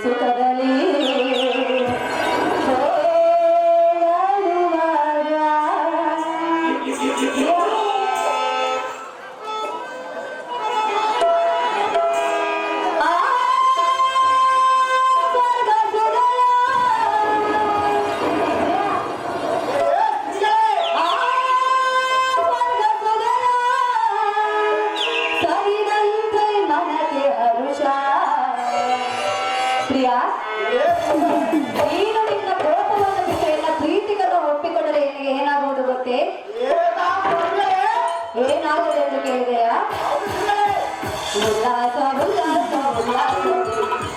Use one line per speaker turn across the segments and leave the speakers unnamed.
ಸುಖದಲ್ಲಿ ಪ್ರಿಯಾ, ನೀನು ನಿನ್ನ ಕೋಪವನ್ನು ಬಿಟ್ಟು ಎಲ್ಲ ಪ್ರೀತಿಗಳನ್ನು ಒಪ್ಪಿಕೊಂಡರೆ ನಿನಗೆ ಏನಾಗುವುದು ಗೊತ್ತೇ? ಏನಾಗಿದೆ ಎಂದು ಕೇಳಿದೆಯಾ? ಉಲ್ಲಾಸ ಉಲ್ಲಾಸ ಉಲ್ಲಾಸ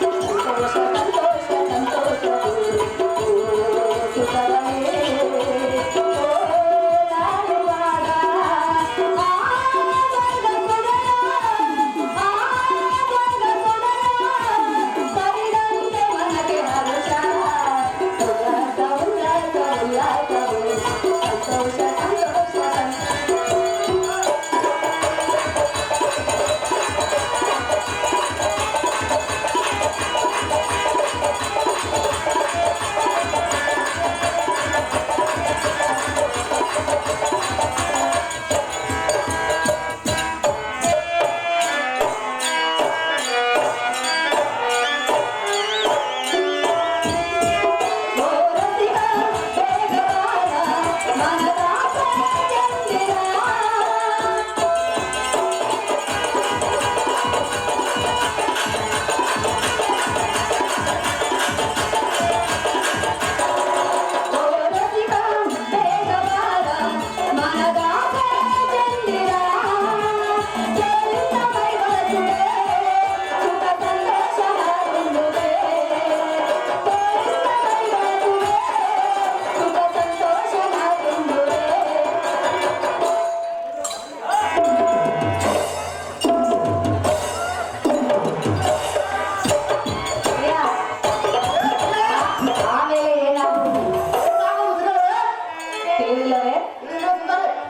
ಸಂತೋಷ ಸಂತೋಷ ಸಂತೋಷ ಸುಖವೇ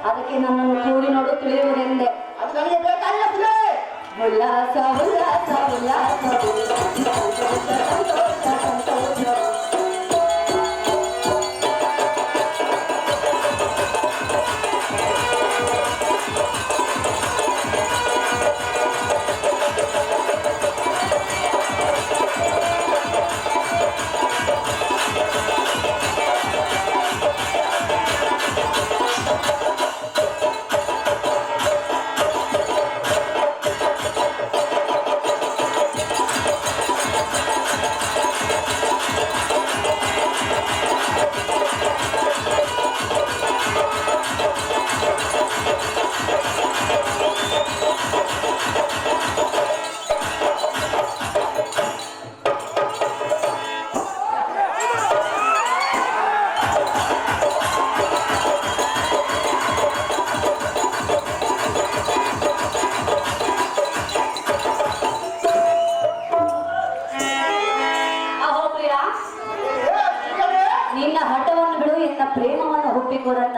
ಅದಕ್ಕೆ ನನ್ನನ್ನು ಕೂಡಿ ನೋಡು ತಿಳಿಯುವುದೆಂದೆ. ಉಲ್ಲಾಸ ಉಲ್ಲಾಸ ಉಲ್ಲಾಸ ಸಂತೋಷ ಸಂತೋಷ ಸಂತೋಷ ನಿನ್ನ ಹಠವನ್ನು ಬಿಡು, ಎನ್ನ ಪ್ರೇಮವನ್ನು ಒಪ್ಪಿಕೊಡನ್ನ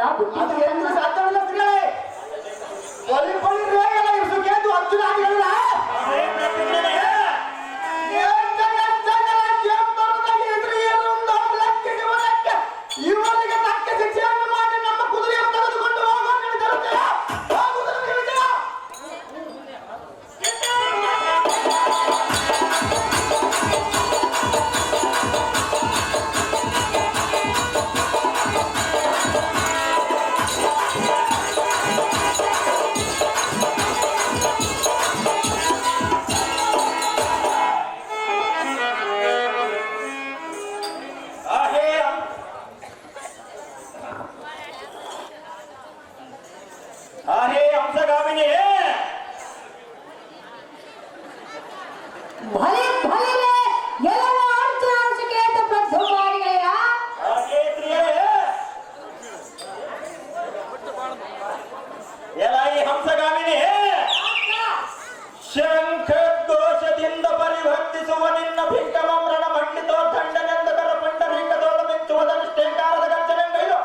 ಶಂಖೋಷದಿಂದ ಪರಿವರ್ತಿಸುವ ನಿನ್ನ ಭಿಂಕಮಮ್ರಣ ಮಂಡಿತೋ ದಂಡನೆಂದಕರ ಪಂಡರೀಕದೋಳ ಮೆಚ್ಚುವುದನಿಷ್ಟೇಕಾರದ ಗರ್ಜನೆಂಗೈದು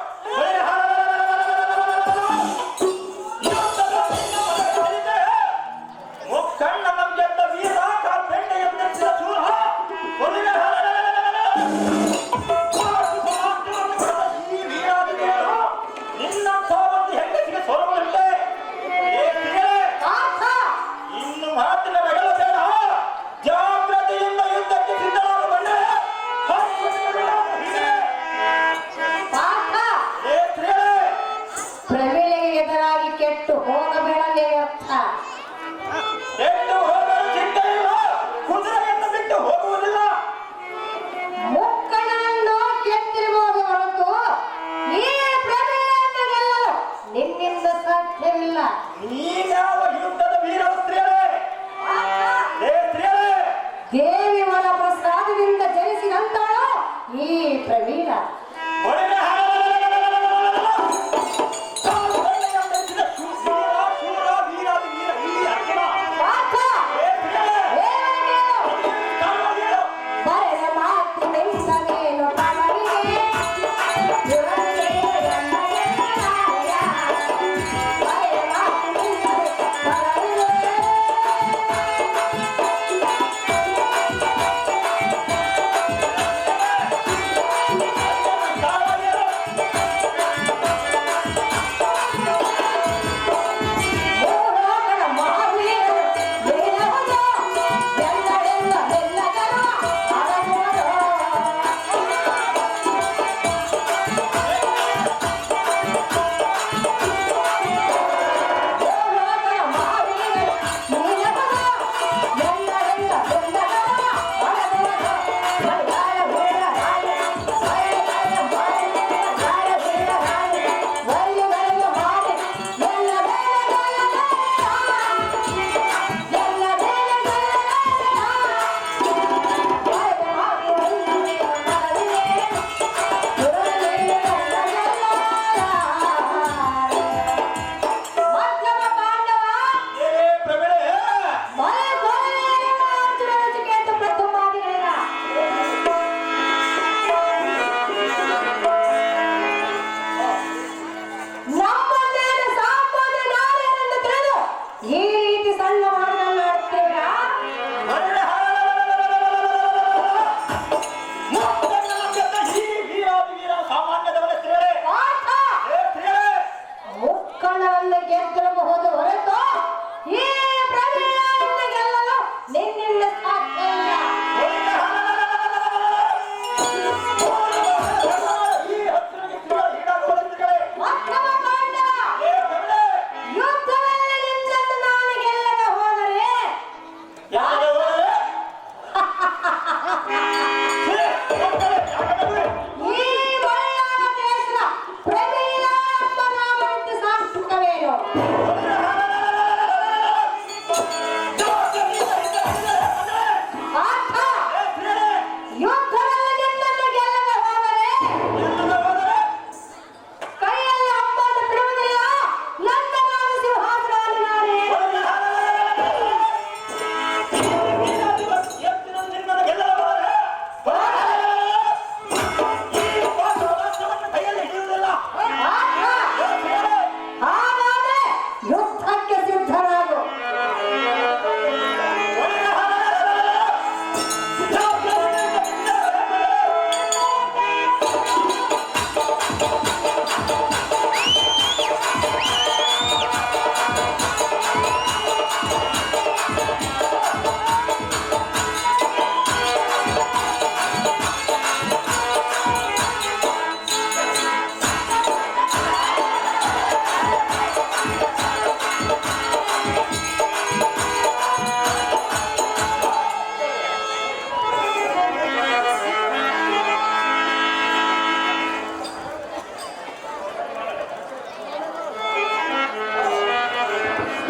ಮುಖಂಡ ನಮ್ಗೆದ್ದ ವೀರ ಕಾಲ್ಪೆಂಡ ಎದ್ದಿದ್ದ ಸೂರ
ಪ್ರಸಾದದಿಂದ ಜನಿಸಿದಂತಳು ಈ ಪ್ರವೀಣ.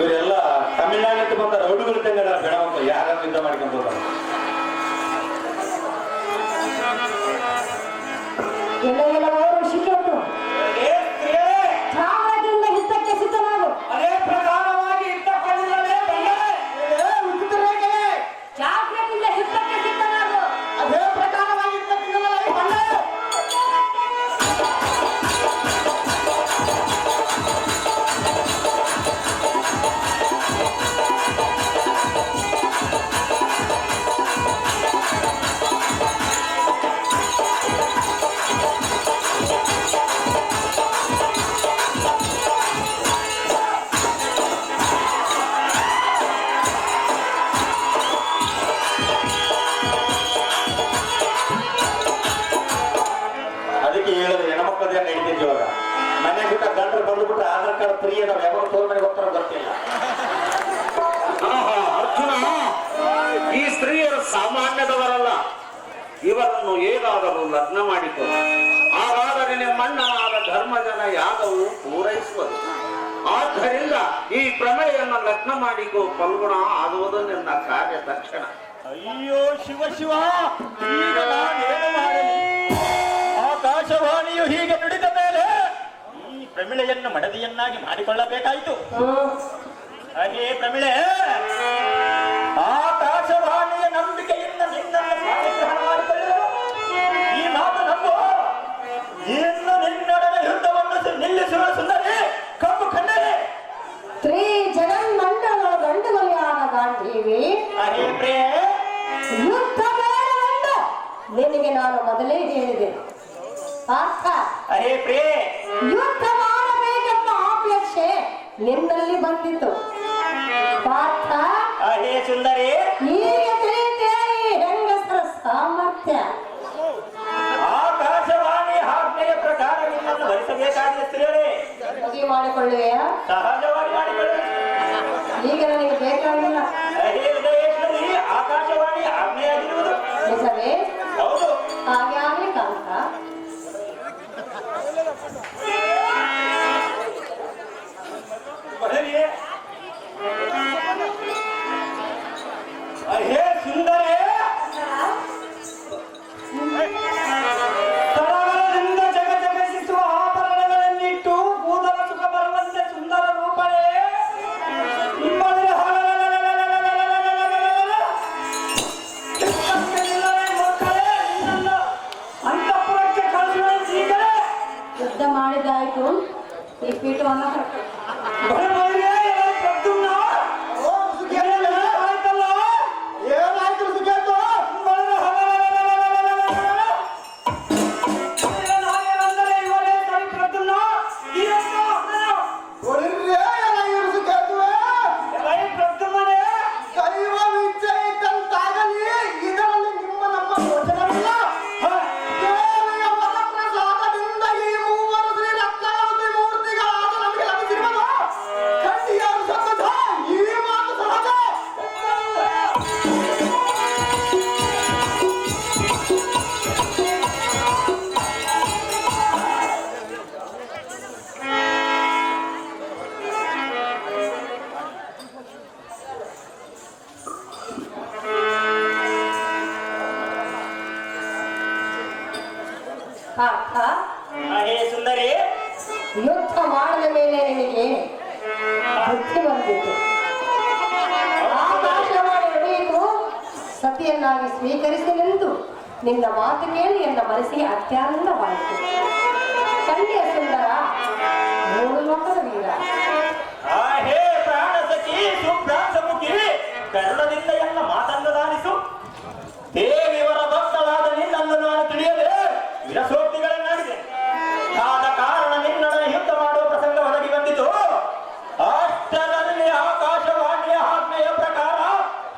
ಇವರೆಲ್ಲ ತಮಿಳ್ನಾಡಿನ ಬಂದ ರೌಡಿಗಳು ತಂಗದ ಬೆಳವಂತ ಯಾರು ಯುದ್ಧ ಮಾಡ್ಕೊಂಡು ಹೋಗ್ತಾರೆ.
ಹಿತಕ್ಕೆ ಸಿದ್ಧನಾಗು.
ಅದೇ ಪ್ರಕಾರವಾಗಿ
ಜಾಗ್ರತೆಯಿಂದ ಹಿತಕ್ಕೆ ಸಿದ್ಧನಾಗು.
ಅದೇ ಪ್ರಕಾರವಾಗಿ ಪ್ರಿಯ ನಾವು ಯಾವಾಗ ತೋರ್ಮನೆಗೆ ಹೋಗ್ತಾರೋ ಗೊತ್ತಿಲ್ಲ.
ಅರ್ಜುನ, ಈ ಸ್ತ್ರೀಯರು ಸಾಮಾನ್ಯದವರಲ್ಲ. ಇವರನ್ನು ಏನಾದರೂ ಲಗ್ನ ಮಾಡಿಕೊ, ಹಾಗಾದರೆ ನಿಮ್ಮಣ್ಣನಾದ ಧರ್ಮಜನ ಯಾಗವು ಪೂರೈಸುವುದು. ಆದ್ದರಿಂದ ಈ ಪ್ರಮೇಯನ್ನು ಲಗ್ನ ಮಾಡಿಕೊ, ಫಲ್ಗುಣ ಆಗುವುದು ನಿನ್ನ ಕಾರ್ಯ ತಕ್ಷಣ.
ಅಯ್ಯೋ ಶಿವ ಶಿವ, ಈಗ ನಾನೇನು ಮಾಡಲಿ? ಆಕಾಶವಾಣಿಯು ಹೀಗೆ ನುಡಿದ ಮೇಲೆ ಈ ಪ್ರಮಿಳೆಯನ್ನು ಮಡದಿಯನ್ನಾಗಿ ಮಾಡಿಕೊಳ್ಳಬೇಕಾಯಿತು. ಹಾಗೆ ಪ್ರಮಿಳೆ, ಆಕಾಶವಾಣಿಯ ನಂಬಿಕೆಯಿಂದ ನಿನ್ನನ್ನು ಪಾಣಿಗ್ರಹಣ ಮಾಡಿಕೊಳ್ಳಲು ಈ ಮಾತು ನಂಬು. ಇನ್ನು ನಿನ್ನೊಡನೆ ಯುದ್ಧವನ್ನು ನಿಲ್ಲಿಸುವ ಸುಂದರಿ ಕಬ್ಬು ಕಣ್ಣರೆ.
ಶ್ರೀ ಜಗನ್ಮಂಡಲ ಗಂಡುಗಲಿಯಾದ ಗಾಂಧೀವಿ,
ಅರೇ ಪ್ರಿಯ,
ಯುದ್ಧ ಬೇಡವೆಂದು ನಿನಗೆ ನಾನು ಮೊದಲೇ ಹೇಳಿದೆ. ಪಾರ್ಥ,
ಅರೇ ಪ್ರಿಯ,
ಯುದ್ಧ ಮಾಡಬೇಕೆಂಬ ಅಪೇಕ್ಷೆ ನಿನ್ನಲ್ಲಿ ಬಂದಿತ್ತು. ಪಾರ್ಥ,
ಅರೇ ಸುಂದರಿ,
ಈಗ ತಿಳಿಯುತ್ತೆ ಈ ಹೆಂಗಸರ ಸಾಮರ್ಥ್ಯ.
ಆಕಾಶವಾಣಿ ಆಜ್ಞೆಯ ಪ್ರಕಾರ ನಿನ್ನನ್ನು ಭರಿಸಬೇಕಾದ ಸ್ತ್ರೀಯರೇ
ಮದುವೆ ಮಾಡಿಕೊಳ್ಳುವೆಯಾ?
ಸಹಜವಾಗಿ ಮಾಡಿಕೊಳ್ಳಿ.
ಈಗ ನನಗೆ ಬೇಕಾಗಿಲ್ಲ.
ಅರೇ ಹೃದಯೇಶ್ವರಿ, ಆಕಾಶವಾಣಿ ಆಜ್ಞೆಯಾಗಿರುವುದು
ನಿಜವೇ?
ಹೌದು.
ಹಾಗೆ ಆಗ್ಲಿ ಕಾಂತ.
ಬದಲಿಗೆ ಅಹೇ ಸುಂದರೇ, ಸರಳದಿಂದ ಜಗಜಗಿಸುವ ಆಭರಣಗಳನ್ನಿಟ್ಟು ಕೂದಲ ಸುಖ ಬರುವಂತೆ ಸುಂದರ ರೂಪವೇ ನಿಮ್ಮಲ್ಲಿ ಮಕ್ಕಳೇ ನಿನ್ನನ್ನು ಅಂತಃಪುರಕ್ಕೆ ಕಳಿಸುವಂತೀಗಲೇ
ಯುದ್ಧ ಮಾಡಿದಾಯ್ತು. ಈ ಪೀಠವನ್ನು ಹೊರಟು ಪಾರ್ಥ,
ಅಹೇ ಸುಂದರಿ,
ಯುದ್ಧ ಮಾಡಿದ ಮೇಲೆ ನಿನಗೆ ಬುದ್ಧಿ ಬಂದಿತ್ತು. ಆಕಾಶವಾಣಿ ನಡೆಯಿತು. ಸತಿಯನ್ನಾಗಿ ಸ್ವೀಕರಿಸಿ ನಿಂತು ನಿನ್ನ ಮಾತು ಕೇಳಿ ನನ್ನ ಮನಸ್ಸಿಗೆ ಅತ್ಯಾನಂದವಾಯಿತು. ಕಣ್ಣಿಯ ಸುಂದರ, ಮೂರು ಲೋಕದ ವೀರ.
ಅಹೇ ಪ್ರಾಣ ಸಖಿ, ಸುಪ್ರಾಸಮುಖಿ, ಕರ್ಣದಿಂದ ಎನ್ನ ಮಾತನ್ನು ದಾನಿಸು. ದೇವಿಯವರ ಭಕ್ತಳಾದ ನಿನ್ನನ್ನು ನಾನು ತಿಳಿಯದೆ ವಿರಸೋಕ್ತಿಗಳನ್ನಾಡಿದೆ. ಆದ ಕಾರಣ ನಿನ್ನೊಡನೆ ಯುದ್ಧ ಮಾಡುವ ಪ್ರಸಂಗ ಒದಗಿ ಬಂದಿತು. ಅಷ್ಟರಲ್ಲಿ ಆಕಾಶವಾಣಿಯ ಆಜ್ಞೆಯ ಪ್ರಕಾರ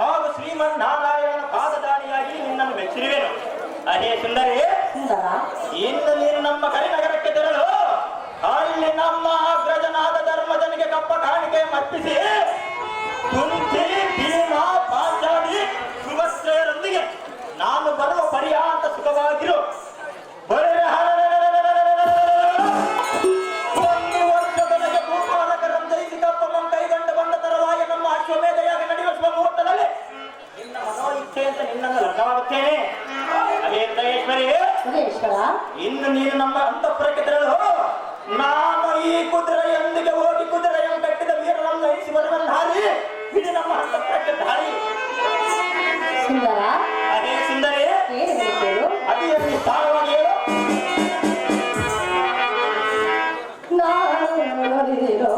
ಹಾಗೂ ಶ್ರೀಮನ್ನಾರಾಯಣನ ಪಾದದಾನಿಯಾಗಿ ನಿನ್ನನ್ನು ಮೆಚ್ಚಿರುವೆನು. ಅಹೇ ಸುಂದರಿ,
ಸುಂದರ,
ಇನ್ನು ನೀನು ನಮ್ಮ ಕರಿನಗರಕ್ಕೆ ತೆರಳು. ಅಲ್ಲಿ ನಮ್ಮ ಅಗ್ರಜನಾದ ಧರ್ಮಜನಿಗೆ ಕಪ್ಪ ಕಾಣಿಕೆ ಅರ್ಪಿಸಿ ಕುಂತಿ, ಭೀಮ, ಪಾಂಚಾಲಿ, ಸುಭದ್ರೆಯರೊಂದಿಗೆ ನಾನು ಬರುವ ಪರ್ಯಾಂತ ಸುಖವಾಗಿರು. ಒಂದು ವರ್ಷದೊಳಗೆ ಭೂಪಾಲಕರನ್ನು ಜಯಿಸಿ ಕಪ್ಪವನ್ನು ಕೈಗೊಂಡು ಬಂದ ತರವಾಗಿ ನಮ್ಮ ಅಶ್ವಮೇಧಯಾಗ ನಡೆಯುವ ಶುಭ ಮುಹೂರ್ತದಲ್ಲಿ ನಿನ್ನ ಮನೋ ಇಚ್ಛೆ ಅಂತ ನಿನ್ನನ್ನು ಲಗ್ನವಾಗುತ್ತೇನೆ. ಅದೇ ದಯೇಶ್ವರಿ,
ಸುರೇಶ್ವರ,
ಇನ್ನು ನೀನು ನಮ್ಮ ಅಂತಃಪುರಕ್ಕೆ ತೆರಳು. ನಾನು ಈ ಕುದುರೆಯೊಂದಿಗೆ ಹೋಗಿ ಕುದುರೆಯನ್ನು ಕಟ್ಟಿದ ವೀರನನ್ನು ಇರಿಸಿ ಬರುವಲ್ಲಿ ಹಾರಿ ಇಡೀ ನಮ್ಮ ಅಂತಃಪುರಕ್ಕೆ ದಾರಿ.
ಸುಂದರ,
ಅದೇ ಸುಂದರಿ,
ಏನು ಹೇಳ್ತೇಳು?
ಅದಿಯಲ್ಲಿ ಸ್ಥಾನವಾಗಿ ಹೇಳು.
ನಾನು ನೋಡಿದಿರೋ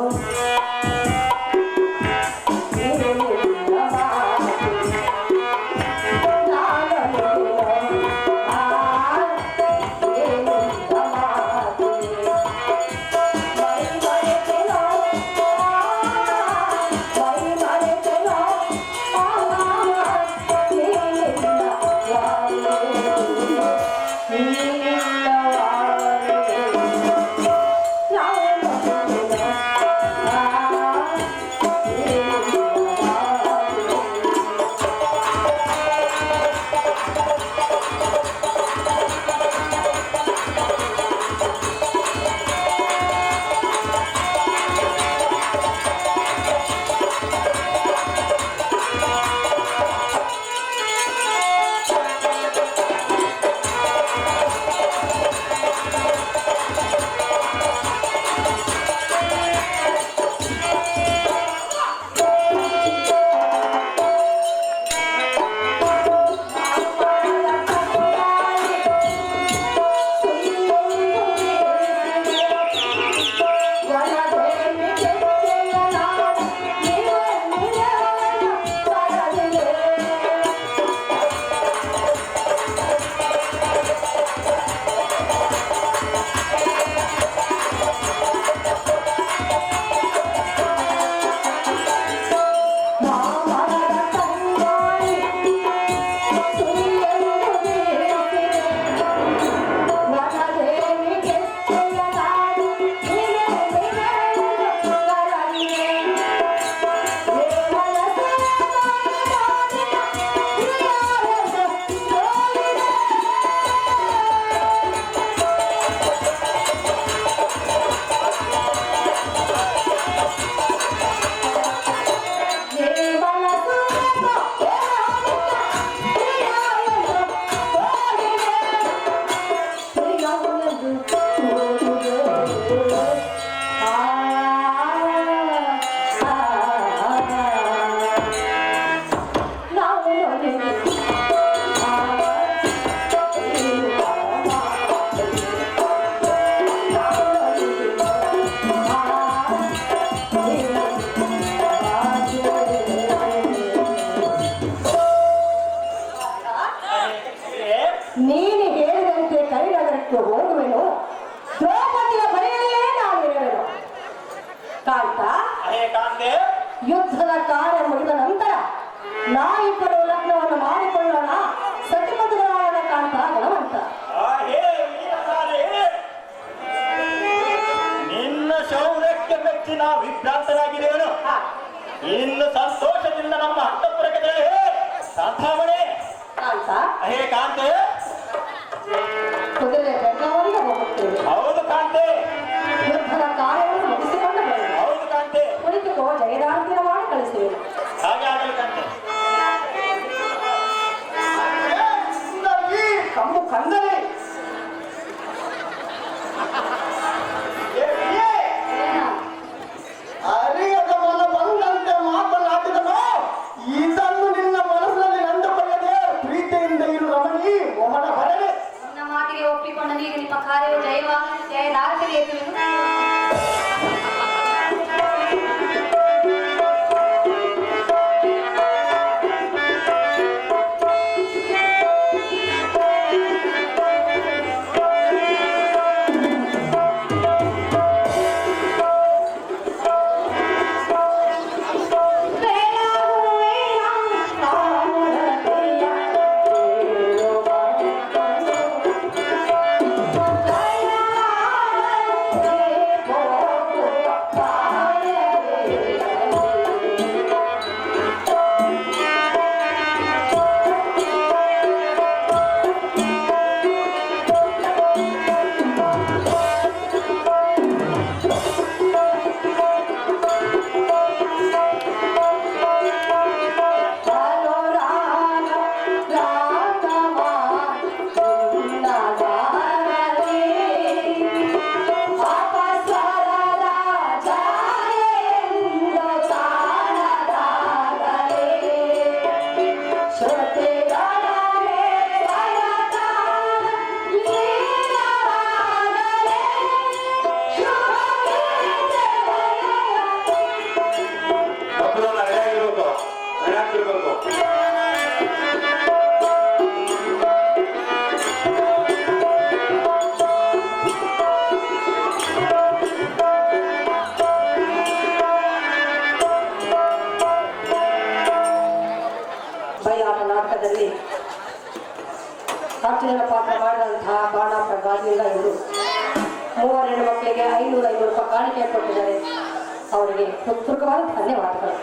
ನೀನು ಹೇಳಿದಂತೆ ಕರಿನಗರಕ್ಕೆ ಹೋಗುವೆನು, ದ್ರೌಪದಿಯ ಬಳಿಯಲ್ಲೇ ನಾನಿರುವೆನು. ಕಾಂತ,
ಅಹೇ ಕಾಂತೆ,
ಯುದ್ಧದ ಕಾರ್ಯ ಮುಗಿದ ನಂತರ ನಾವಿಬ್ಬರು ಲಗ್ನವನ್ನು ಮಾಡಿಕೊಳ್ಳೋಣ, ಸತಿಮತಗಳಾದ ಕಾಂತ ಗುಣವಂತ.
ಅಹೇ ವೀರಸಾರೆ, ನಿನ್ನ ಶೌರ್ಯಕ್ಕೆ ಮೆಚ್ಚಿ ನಾ ವಿಭ್ರಾಂತನಾಗಿರುವೆನು. ಇನ್ನು ಸಂತೋಷದಿಂದ ನಮ್ಮ ಅಂತಃಪುರಕ್ಕೆ ತೆರಳಿ ಶಾಂತಾಮಣಿ.
ಕಾಂತ,
ಅಹೇ ಕಾಂತೆ,
ಕುದುರೆ ಬೆಂಗಳೂರಿಗೆ ಹೋಗುತ್ತೇವೆ.
ಹೌದು ಕಾಂತೆ,
ಯುದ್ಧದ ಕಾರ್ಯವನ್ನು ಮುಗಿಸಿಕೊಂಡು ಬರುವೆ.
ಹೌದು ಕಾಂತೆ,
ಕುಳಿತುಕೋ, ಜಯದಾಂತಿನ ಮಾಡಿ ಕಳಿಸುವೆ.
ಹಾಗೆ ಆಗಲಿ ಕಾಂತೆ.
ಕಮ್ಮು ಕಂದನೆ ಅರಿಯದ ಮನ ಬಂದಂತೆ ಮಾತನಾಡಿದನು. ಇದನ್ನು ನಿನ್ನ ಮನಸ್ಸಿನಲ್ಲಿ ನಂದುಕೊಳ್ಳದೆ ಪ್ರೀತಿಯಿಂದ ಇರು ರಮಣಿ, ಮೋಹನ ಬರಲಿ.
ನನ್ನ ಮಾತಿಗೆ ಒಪ್ಪಿಕೊಂಡ ನೀವು ನಿಮ್ಮ ಕಾರ್ಯವು ಜಯದಾಗ್ತಿದೆ ಎಂದು ನಾಟಕದಲ್ಲಿ ಅರ್ಜುನನ ಪಾತ್ರ ಮಾಡಿದಂತಹ ಬಾಣ ಪ್ರಗಾದಿಯಿಂದ ಇವರು 3 ಹೆಣ್ಣು ಮಕ್ಕಳಿಗೆ 500 ರೂಪಾಯಿ ಕಾಣಿಕೆ ಕೊಟ್ಟಿದ್ದಾರೆ. ಅವರಿಗೆ ಹೃತ್ಪೂರ್ವಕವಾದ ಧನ್ಯವಾದಗಳು.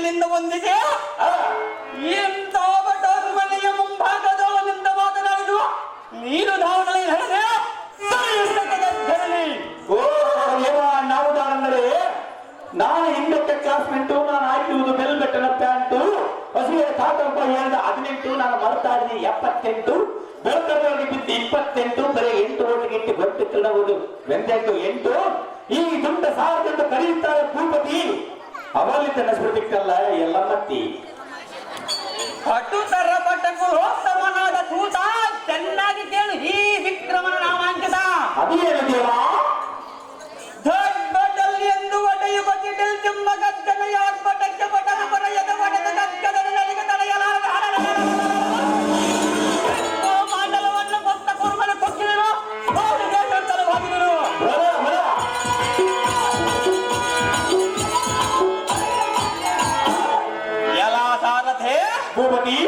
ನಿನ್ನ ಹೊಂದಿದೆ ಇಂಥ ಮನೆಯ ಮುಂಭಾಗದವನಿಂದ ಮಾತನಾಡಿದು ನೀನು ಧಾವಣಿ ನಡೆದೆ
ನಾವುದಾರೆಂದರೆ ನಾನು ಹಿಂದಕ್ಕೆ ಕ್ಲಾಸ್ಮೇಟು, ನಾನು ಹಾಕಿರುವುದು ಬೆಲ್ಬೆಟ್ಟನ ಪ್ಯಾಂಟು, ಹಸುವೆ ತಾತಪ್ಪ ಹೇಳಿದ 18, ನಾನು ಮರ್ತಾ ಇದ್ದೀನಿ 78, ಬೆಳಕಲ್ಲಿ ಬಿದ್ದು 28, ಬರೀ 8 ಓಟಿಗೆ ಇಟ್ಟು ಗೊತ್ತು ತಿನ್ನಬಹುದು 28. ಈ ದುಡ್ಡ ಸಾರದಿಂದ ಕರೆಯುತ್ತಾರೆ ಭೂಪತಿ, ಅವಲ್ಲಿ ತನ್ನ ಸ್ಮೃತಿಕ್ಕಲ್ಲ ಎಲ್ಲ ಮತ್ತಿ
ಪಟುತರ ಪಟಕುಲೋತ್ತಮನಾದ ತೂತ ಚೆನ್ನಾಗಿ ಕೇಳು ಈ ವಿಕ್ರಮನ ನಾಮಾಂಕಿತ.
ಅದೇನು ದೇವ?
ದೊಡ್ಡದಲ್ಲಿ ಎಂದು ಒಡೆಯುವ ಚಿಡಿಲ್ ಚಿಮ್ಮ ಗದ್ದನ ಯಾರ್ಪಟಕ್ಕೆ ಪಟದ ಪಡೆಯದ ಒಡೆದ ಗದ್ದನ ನನಗೆ ತಡೆಯಲಾದ ಮಂಡಲವನ್ನು ಕೊತ್ತ ಕುರುಮನ ಕೊಕ್ಕಿದರು ಅವರು ದೇಶೋತ್ತರವಾಗಿದ್ದರು. ಎಲ್ಲ ಸಾರಥೆ
ಭೂಪತಿ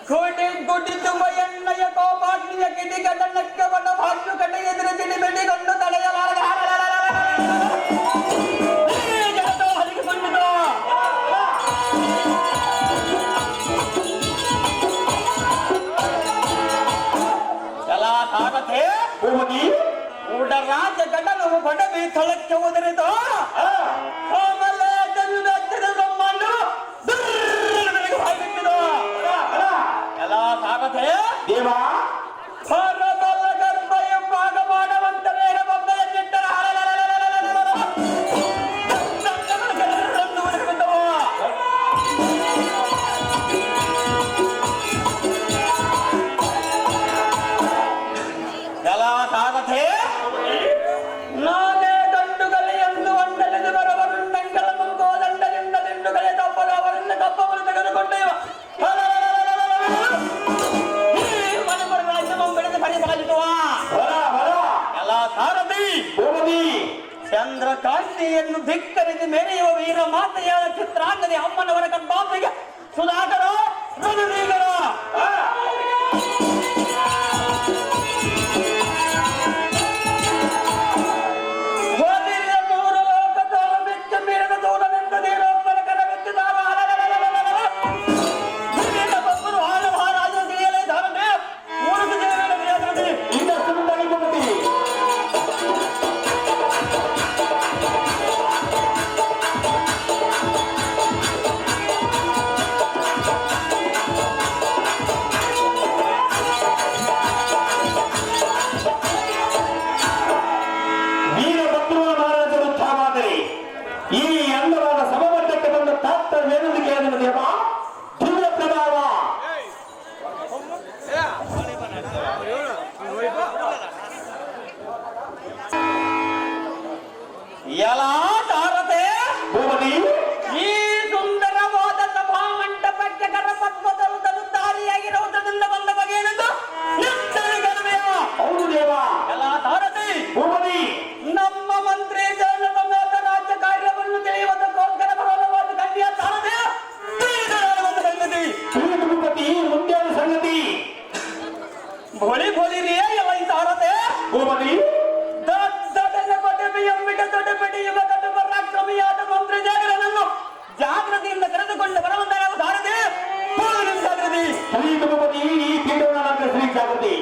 ಗುಡ್ಡಿ ತುಂಬ ಎಣ್ಣೆಯ ಕೋಪಾಗ್ನಿಯ ಕಿಡಿಗಡನಕ್ಕೆ ಬಣ್ಣ ಭಾಷು ಕಡೆ ಎದುರು ತಿಳಿ ಬೆಡಿಗೊಂಡು ತಡೆಯಲಾರದೆ ಹರಿಗಿಕೊಂಡಿತು. ಎಲ್ಲ ಸಾಗತೆ
ಭೂಪತಿ
ಊಟ ರಾಜ್ಯ ಗಡನವು ಬಡವಿ ಥಳಕ್ಕೆ ಉದರಿತು. ಆಮೇಲೆ ಹಚ್ಚಿದ ಬ್ರಹ್ಮಾಂಡು ಹಾಯ್ಬಿಟ್ಟಿದು. ಎಲ್ಲ ಸಾಗತೆ
ದೇವ
ಹೊರಬಲ್ಲ ಗರ್ಭ ಎಂಬಾಗ ಮಾಡವಂತಲೇ ಬೊಬ್ಬೆಯನ್ನಿಟ್ಟರ ಎಲ್ಲ ಸಾಗತೆ ನಾನೇ ಗಂಡುಗಲಿ ಎಂದು ಒಂದೆಲೆದು ಬರವರುಂಡಂಗಳ ಮುಂಗೋ ದಂಡದಿಂದ ದಿಂಡುಗಳೇ ತಪ್ಪದವರಿಂದ ಕಪ್ಪವನ್ನು ತೆಗೆದುಕೊಂಡೆ ಎಲ್ಲ ಸಾರಥಿ ಚಂದ್ರಕಾಂತಿಯನ್ನು ಧಿಕ್ಕರಿಸಿ ಮೆರೆಯುವ ವೀರ ಮಾತೆಯಾದ ಚಿತ್ರಾಂಗದ ಅಮ್ಮನವರ ಕಂಬಾಂಬಿಗೆ ಸುಧಾಕರ ರಘುವೀರ ಮೂರು ಲೋಕದೋಲ ಬಿಚ್ಚ ಮೀರದ ದೂರದಿಂದ ನೀರೊಬ್ಬರ ಕರವೆತ್ತಿದಾಗ ಒಬ್ಬರು ಹಾಳು ಮಹಾರಾಜ ತಿಳಿಯಲೇ ಧಾರಣೆ ಮೂರು ದೇವರ
ಇನ್ನಷ್ಟು ಮುಂದಾಗಿ ಭೂಪತಿ ವೀರಭದ್ರ ಮಹಾರಾಜರು ತಾವಾದರೆ ಈ ಅಂದವಾದ ಸಮಮಟ್ಟಕ್ಕೆ ಬಂದ ತಾತ್ಪರ್ಯವೇನೆಂದು ಕೇಳಿದ ದೇವ ದಿವ್ಯ ಪ್ರಭಾವ
ಎಲ್ಲ ಸಾರಥೆ
ಭೂಪತಿ
ಈ ಸುಂದರವಾದ ಸಭಾ ಮಂಟಪಕ್ಕೆ ಕರಪದ್ಮದರು ದಾರಿಯಾಗಿರುವುದರಿಂದ ಬಂದ ಬಗೆಯೆಂದು
ಹೌದು ದೇವ
ಎಲ್ಲ ಸಾರಥಿ
ಭೂಪತಿ
ನಮ್ಮ ಮಂತ್ರಿ ಜನ ಸಮೇತ ರಾಜ್ಯ ಕಾರ್ಯವನ್ನು ತಿಳಿಯುವುದಕ್ಕೋಸ್ಕರ ಬರಲವಾದ ಕನ್ಯಾ ಸಾರಥಿ ಒಂದು ಸಂಗತಿ
ತಿಳಿದು ಭೂಪತಿ ಮುಂದೆ ಸಂಗತಿ
ಭೊಳಿರಿಯೇ ಎಲ್ಲ ಈ ಸಾರಥೆ
ಭೂಪತಿ
ಜಾಗೃತಿಯಿಂದ ಕರೆದುಕೊಂಡು ಬರುವಂತಹ ಸಾರಥಿ ಜಾಗೃತಿ
ತಿಳಿದು ಭೂಪತಿ ಈ ಪೀಠವನ್ನ ಶ್ರೀ ಜಾಗೃತಿ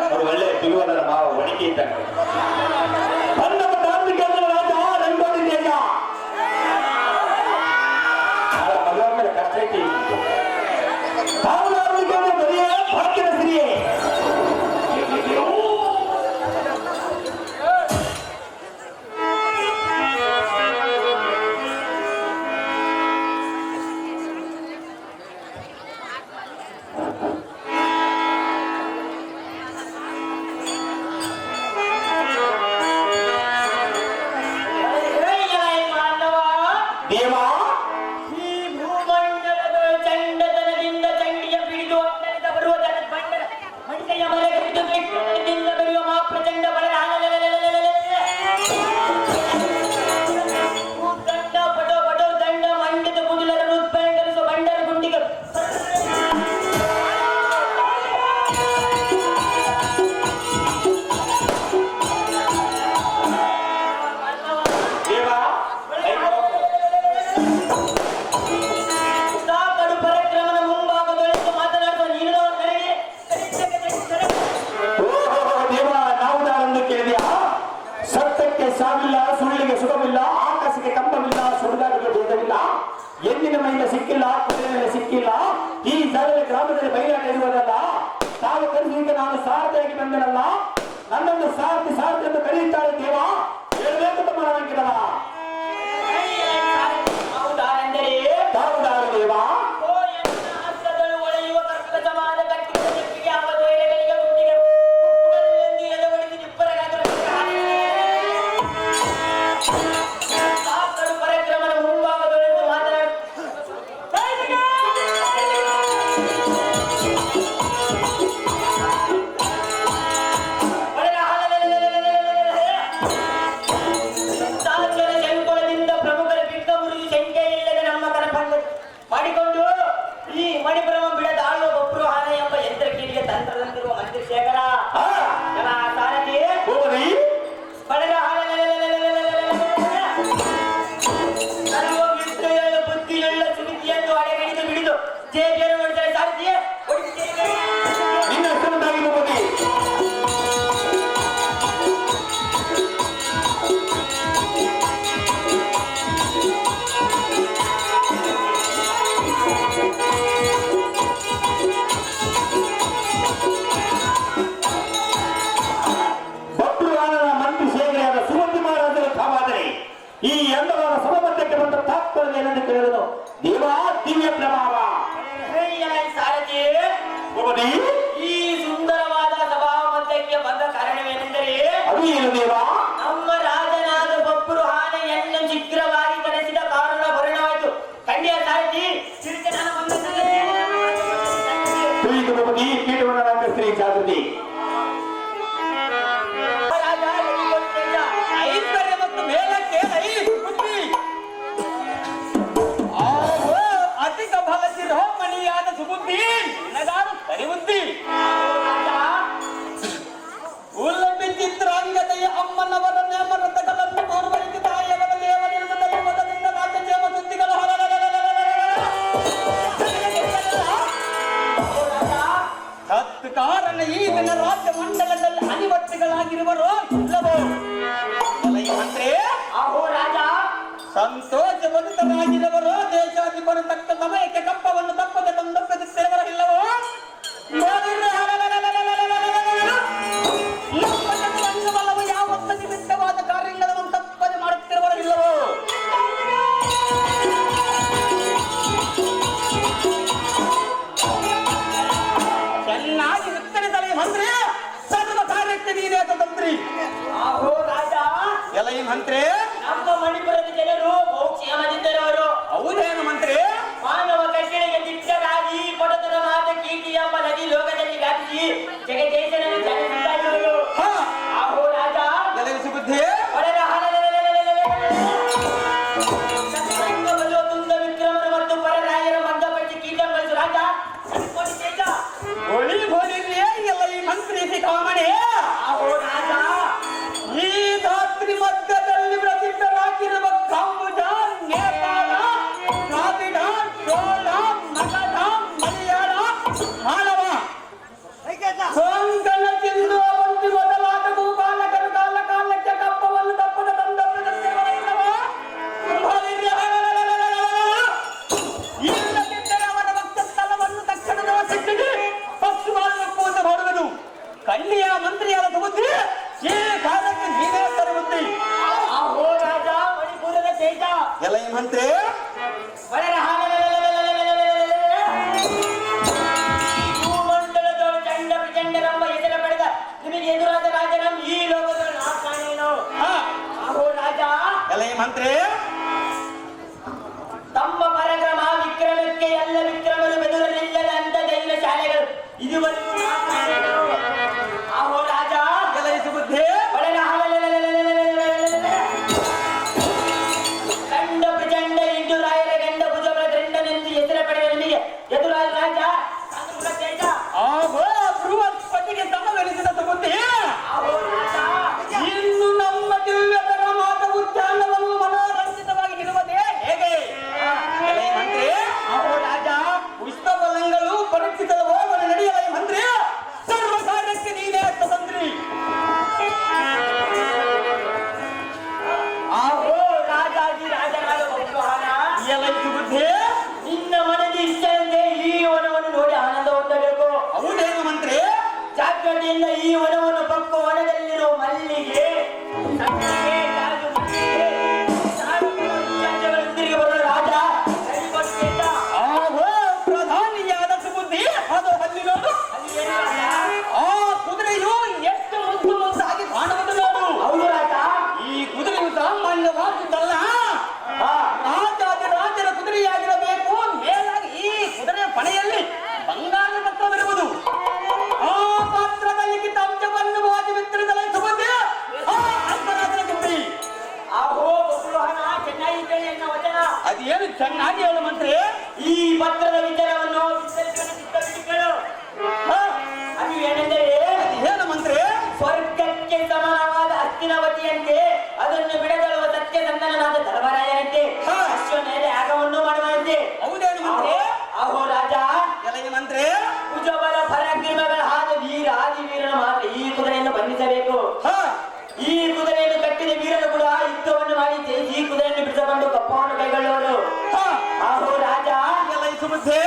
ಅವರು ಒಳ್ಳೆ ತಿರುವನರ ಮಾವ ಒಣಗಿ ಇದ್ದಂತೆ ಪಲ್ಲವ ತಾಂತ್ರಿಕ ರಾಜ ರಂಗೋಲಿಂದೇಯ ಮದುವೆ ಮೇಲೆ ಕಷ್ಟ ಐತಿ ತಾವನಾರ್ಮಿಕ ಬರೆಯೇ ಭಾಗ್ಯದ ಸಿರಿಯೇ ದೇವಾ
ಈ ಭೂಮಂಡಲದ ಚಂಡತನದಿಂದ ಚಂಡಿಯ ಬಿಡಿದು ಅತ್ತಲಿದ ಬರುವ ಜನ ಬಂಡಲ ಮಣಿಕೆಯ ಮರೆಗಿಟ್ಟು ಕೆಟ್ಟದಿಂದ ಬೆಳೆಯುವ ಮಾ ಪ್ರಚಂಡ ಬಲ ದಂಡ ಪಟೋ ಪಟೋ ದಂಡ ಮಂಡಿತ ಕುದಿಲರನ್ನು ಉತ್ಪನ್ನರಿಸುವ ಬಂಡರ ಗುಂಡಿಗಳು
ಎತ್ತಿನ ಮೈಯಿಂದ ಸಿಕ್ಕಿಲ್ಲ, ಕುದುರೆ ಮೇಲೆ ಸಿಕ್ಕಿಲ್ಲ. ಈ ಜಾಗದ ಗ್ರಾಮದಲ್ಲಿ ಬಯಲಾಟ ಇರುವುದಲ್ಲ. ತಾವು ಕರೆಸಿಗೆ ನಾನು ಸಾರಥಿಯಾಗಿ ಬಂದನಲ್ಲ, ನನ್ನನ್ನು ಸಾರಥಿ ಸಾರಥಿ ಎಂದು ಕರೆಯುತ್ತಾರೆ ದೇವ. ಹೇಳಬೇಕು ತಮ್ಮ ನನಗಿದವ. ಹೌದಾರು ದೇವ.
ಮಾಡಿಕೊಂಡು ಈ ಮಣಿಪುರಮ ಬಿಡದ ಆಳುವ ಒಬ್ಬರು ಆನೆ ಎಂಬ ಯಂತ್ರಕೀರಿಗೆ ತಂತ್ರದಂತಿರುವ ಮಂತ್ರಿ ಶೇಖರ ಸಾರಥಿ ಪಡೆದ ಬುದ್ಧಿಯುಳ್ಳ ಸುಮಿತಿಯನ್ನು ಅಡೆಗಣಿದು ಬಿಡಿದು ಜೇಬಿಯನ್ನು ನೋಡ್ತಾರೆ ಸಾರಥಿ
ಈ ಅಂದವಾದ ಸಮಬದ್ಧಕ್ಕೆ ಬಂದ ತಾತ್ಪರ್ಯ ಏನೆಂದು ಕೇಳಿದನು. ದೇವಾ ದಿವ್ಯ ಪ್ರಭಾವ.
ಸಾರಥಿ ಈ ಸುಂದರವಾದ ಸಭಾ ಮಧ್ಯಕ್ಕೆ ಬಂದ ಕಾರಣವೇನೆಂದರೆ
ಅದು ಏನು ದೇವ?
ನಮ್ಮ ರಾಜನಾದ ಬಬ್ಬರು ಆನೆಯನ್ನು ಶೀಘ್ರವಾಗಿ ಕರೆಸಿದ ಕಾರಣ ಪರಿಣಾಮವಾಯಿತು. ಖಂಡಿತ ಸಾರಥಿ
ಪೀಠವನ್ನು ಶ್ರೀ ಜಾಗೃತಿ
ಅಧಿಕ ಫಲಸಿರೋ ಮಣಿಯಾದ ಸುಬುದ್ಧಿ ನಿನಗಾರು ಸರಿಬುದ್ಧಿ ಉಲ್ಲಂಬಿ ಚಿತ್ರಾಂಗದೆಯ ಅಮ್ಮನವರ ನೇಮರತಗಳನ್ನು ತೋರ್ಬಳಿಸಿ ತಾಯಿಯವರ ದೇವರಿರುವ ದೈವದಿಂದ ರಾಜ್ಯಕ್ಷೇಮ ಸುದ್ದಿಗಳು ಸತ್ ಕಾರಣ ಈ ದಿನ ರಾಜ್ಯ ಮಂಡಲದಲ್ಲಿ ಅಧಿವರ್ತಿಗಳಾಗಿರುವರು ಇಲ್ಲವೋ ಮಂತ್ರಿ ಅಹೋ ರಾಜ ಸಂತೋಷ ಭರಿತರಾಗಿರುವರು ದೇಶಾಧಿಪರು ತಕ್ಕ ಸಮಯಕ್ಕೆ ಕಪ್ಪವನ್ನು ತಪ್ಪದೆ ತಂದೊಪ್ಪಿಸುತ್ತಿರುವರ ಇಲ್ಲವೋ ಅಂಗಬಲವು ಯಾವತ್ತ ನಿಮಿತ್ತವಾದ ಕಾರ್ಯಗಳನ್ನು ತಪ್ಪದೆ ಮಾಡುತ್ತಿರುವರ ಇಲ್ಲವೋ ಚೆನ್ನಾಗಿ ವಿಸ್ತರಿಸಲಿ ಮಂತ್ರಿ ಸರ್ವ ಕಾರ್ಯಕ್ಕೆ ನೀನೇ ತಂತ್ರಿ ಆಹೋ ರಾಜ ಎಲ್ಲ ಈ ಮಂತ್ರಿ ನಮ್ಮ ಮಣಿಪುರದ ಜನರು ಬಹುಕ್ಷೇಮದಿಂದಿರುವರು ಹೌದೇನು ಮಂತ್ರಿ ಮಾನವ ಕಟ್ಟಳೆಗೆ ದಿಟ್ಟರಾಗಿ ಕೊಡತನ ಮಾತ ಕೀರ್ತಿ ಎಂಬ ನದಿ ಲೋಕದಲ್ಲಿ ವ್ಯಾಪಿಸಿ ಜಗದೇಶನನ್ನು ಜನಿಸಿದ್ದಾಗಿರುವರು ಆಹೋ ರಾಜ ಎಲವಿಸಿ ಬುದ್ಧಿ ತುಂಗ ವಿಕ್ರಮರು ಮತ್ತು ಪರರಾಯರ ಮಂದಪಡಿಸಿ ಕೀಟಂಬಳಿಸು ರಾಜ ಹೊಳಿ ಹೋಲಿರ್ಲಿಯೇ ಎಲ್ಲ ಈ ಮಂತ್ರಿ ಸಿಕ್ಕಾಮಣಿ ಆಹೋ ರಾಜ ಈ ಧಾತ್ರಿ ಮಧ್ಯದಲ್ಲಿ ಪ್ರಸಿದ್ಧರಾಗಿರುವ ಕಾಂಬುಜ ನೇಪಾಳ ದ್ರಾವಿಡ ಚೋಳ ಮಗಧ ಮಲಯಾಳ ಮಾನವ ಕೊಂಕಣ ಸಿಂಧು ಅವಂತಿ ಮೊದಲಾದ ಭೂಪಾಲಕರು ಕಾಲ ಕಾಲಕ್ಕೆ ಕಪ್ಪವನ್ನು ತಪ್ಪದ ಇಲ್ಲದಿದ್ದರೆ ಅವರ ವಕ್ಷಸ್ಥಲವನ್ನು ತಕ್ಷಣ ಸಿಕ್ಕಿಗೆ ಪಕ್ಷು ಮಾಡುವ ಮಾಡುವುದು ಕಳ್ಳಿಯ ಮಂತ್ರಿಯಾದ ಸುಬುದ್ಧಿ ಈ ಕಾಲಕ್ಕೆ ನೀವೇ ತರುವುದ್ದಿ ಆಹೋ ರಾಜ ಮಣಿಪುರದ ತೇಜ ಎಲ್ಲ ಈ ಮಂತ್ರಿ ಭೂಮಂಡಲದವರು ಚಂಡ ಪ್ರಚಂಡರೆಂಬ ಹೆಸರು ಪಡೆದ ನಿಮಗೆ ಎದುರಾದ ರಾಜನ ಈ ಲೋಕದ ನಾಶನೇನು ಆಹೋ ರಾಜ ಎಲ್ಲ ಈ ಮಂತ್ರಿ ತಮ್ಮ ಪರಕ್ರಮ ವಿಕ್ರಮಕ್ಕೆ ಎಲ್ಲ ವಿಕ್ರಮರು ಬೆದರಲಿಲ್ಲದ ಅಂತ ದೈವ ಶಾಲೆಗಳು ಇದುವರೆಗೂ ಆಹೋ ರಾಜ ಎಲೈಸು ಬುದ್ಧಿ ಗಂಡ ಪ್ರಚಂಡ ಇಂದು ರಾಯರ ಗಂಡ ಭುಜಬಲ ಗಂಡನೆಂದು ಹೆಸರು ಪಡೆದ ನಿಮಗೆ ಎದುರಾದ ರಾಜ ಬೃಹಸ್ಪತಿಗೆ ಸಮವೆನಿಸಿದ ಸುಬುದ್ಧಿ ಇನ್ನು ನಮ್ಮ ದಿವ್ಯತರ ಮಾತ ಉದ್ಯಾನವನ್ನು ಮನೋರಂಜಿತವಾಗಿ ಇರುವುದೇ ಹೇಗೆ ಮಂತ್ರಿ ಆಹೋ ರಾಜ ಪುಷ್ಪಫಲಗಳು ಪರೀಕ್ಷಿಸಲು ಹೋಗಲು ನಡೆಯಲ ಮಂತ್ರಿ ಸರ್ವ ಕಾರ್ಯಕ್ಕೆ ನೀನೇ ತಂದ್ರಿ ಆಹೋ ರಾಜಾಜಿ ರಾಜನಾದ ಎಲ್ಲ ಬುದ್ಧಿ ಅದೇನು ಚೆನ್ನಾಗಿ ಹೇಳು ಮಂತ್ರಿ.
ಈ ಪತ್ರದ ವಿಚಾರವನ್ನು ವಿಸ್ತರಿಸಿಕೊಳ್ಳಲು ಅದು ಏನೆಂದರೆ
ಏನು ಮಂತ್ರಿ?
ಸ್ವರ್ಗಕ್ಕೆ ಸಮಾನವಾದ ಹಸ್ತಿನವತಿಯಂತೆ ಅದನ್ನು ಬಿಡದಳುವ ಸತ್ಯಸಂಧನನಾದ ಧರ್ಮರಾಯನಂತೆ ಅಶ್ವಮೇಧ ಯಾಗವನ್ನು ಮಾಡುವಂತೆ.
ಹೌದೇನು ಮಂತ್ರಿ?
ಅಹೋ ರಾಜ,
ಎಲೆಯ ಮಂತ್ರಿ,
ಕುಜಬಲ ಪರಾಕ್ರಮಗಳ ಆದ ವೀರ ಆದಿವೀರನ ಮಾತ್ರ ಈ ಕುದುರೆಯನ್ನು ಬಂಧಿಸಬೇಕು. ಈ ಕುದುರೆಯನ್ನು ಕಟ್ಟಿದ ವೀರನು ಕೂಡ ಯುದ್ಧವನ್ನು ಮಾಡಿ ಈ ಕುದುರೆಯನ್ನು ಬಿಡಿಸಿಕೊಂಡು ಕಪ್ಪವನ್ನು ಕೈಗೊಳ್ಳುವರು. ಅಹೋ ರಾಜ,
ಎಲೆಯ ಸುಬುದ್ಧಿ,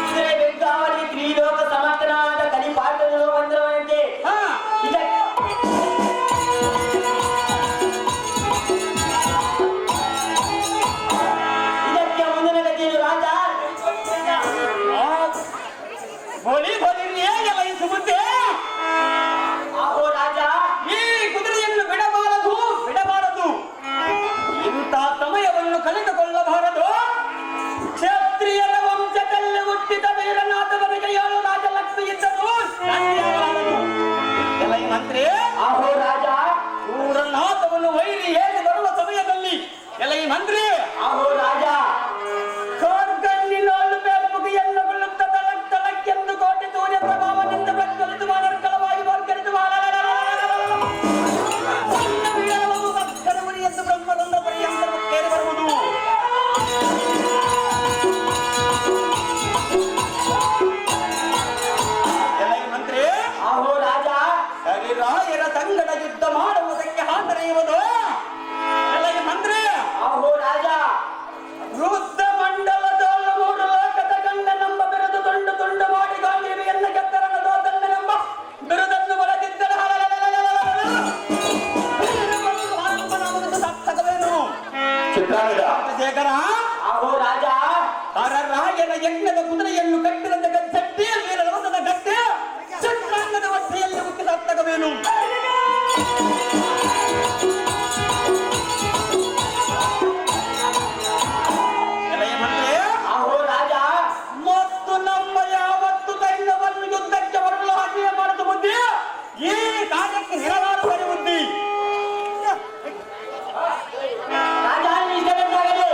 ಕುದುರೆ ಬೆಂಗಾವಲಿ ತ್ರಿಲೋಕ ಸಮರ್ಥನಾದ ಕಲಿಪಾಟನು ಬಂದಿರುವಂತೆ ಇದಕ್ಕೆ ಮುಂದಿನ ಗತಿಯನ್ನು ರಾಜ
ಬೋಲಿ ಬೋಲಿರಿಯೇ ಎಲೆಯ ಸುಬುದ್ಧಿ.
ಅಹೋ ರಾಜ,
ಈ ಕುದುರೆಯನ್ನು ಬಿಡಬಾರದು, ಬಿಡಬಾರದು. ಇಂಥ ಸಮಯವನ್ನು ಕಳೆದುಕೊಳ್ಳಬಾರದು. ಕ್ಷತ್ರಿಯರ ವಂಶದಲ್ಲಿ ಹುಟ್ಟಿದ ವೀರನಾಥವನಿಗೆ 7 ರಾಜಲಕ್ಷ್ಮಿ ಇದ್ದರು. ಎಲೆಯ ಮಂತ್ರಿ,
ಅಹೋ ರಾಜ,
ಪೂರ್ಣನಾಥವನ್ನು ವೈರಿ ಏರಿ ಬರುವ ಸಮಯದಲ್ಲಿ ಎಲೆಯ ಮಂತ್ರಿ,
ಅಹೋ ರಾಜ,
ಕಾರ್ಗಣ್ಣಿನೋಳು ಮೇಲ್ಮುಗಿಯನ್ನು ಬೀಳುತ್ತ ತಳಕ್ ತಳಕ್ಕೆಂದು ಕೋಟಿ ಸೂರ್ಯ ಪ್ರಭಾವದಿಂದ ಪ್ರಜ್ವಲಿತು ಮಾನರ್ಕಳವಾಗಿ ವರ್ಗರಿತು ಎಂದು ಬ್ರಹ್ಮರಂದ್ರ ಪರ್ಯಂತರ ಕೇಳಿ ಬರುವುದು. ಎಲೆಯ ಮಂತ್ರಿ,
ಅಹೋ ರಾಜ,
ಕರಿರಾಯರ ಸಂಗಡ ಯುದ್ಧ ಮಾಡುವುದಕ್ಕೆ ಹಾತರೆಯುವುದು. ಎಲೆಯ ಮಂತ್ರಿ,
ಅಹೋ ರಾಜ,
ವೃದ್ಧ ಮಂಡಲದೋಳ 3 ಲೋಕದ ಗಂಡನೆಂಬ ಬಿರುದು ತುಂಡು ತುಂಡು ಮಾಡಿ ಗಾಂಧೀವಿಯನ್ನ ಗೆದ್ದರನದೋ ಗಂಡನೆಂಬ ಬಿರುದನ್ನು ಬರೆದಿದ್ದರೆ ಸಾರ್ಥಕವೇನು?
ಚಿತ್ರಾಂಗದ
ಶೇಖರ,
ಅಹೋ ರಾಜ,
ಹರರಾಯನ ಯಜ್ಞದ ಕುದುರೆಯನ್ನು ಕಟ್ಟಿರದ ಗದ್ದೆಟ್ಟಿ ವೀರರವಸದ ಗದ್ದೆ ಚಿತ್ರಾಂಗದ ಹೊಟ್ಟೆಯಲ್ಲಿ ಹುಟ್ಟಿದ ಸಾರ್ಥಕವೇನು? ಎಲೆಯ ಮಂತ್ರಿ,
ಅಹೋ ರಾಜ,
ಮತ್ತು ನಮ್ಮ ಯಾವತ್ತು ಸೈನ್ಯವನ್ನು ಯುದ್ಧಕ್ಕೆ ಬರಲು ಹಾಗೆಯೇ ಮಾಡಿದ ಬುದ್ಧಿ ಈ ಕಾರ್ಯಕ್ಕೆ ನಿರವಾರವೇ ಬುದ್ಧಿ.
ರಾಜ ನಿಷ್ಠರಾಗಲಿ.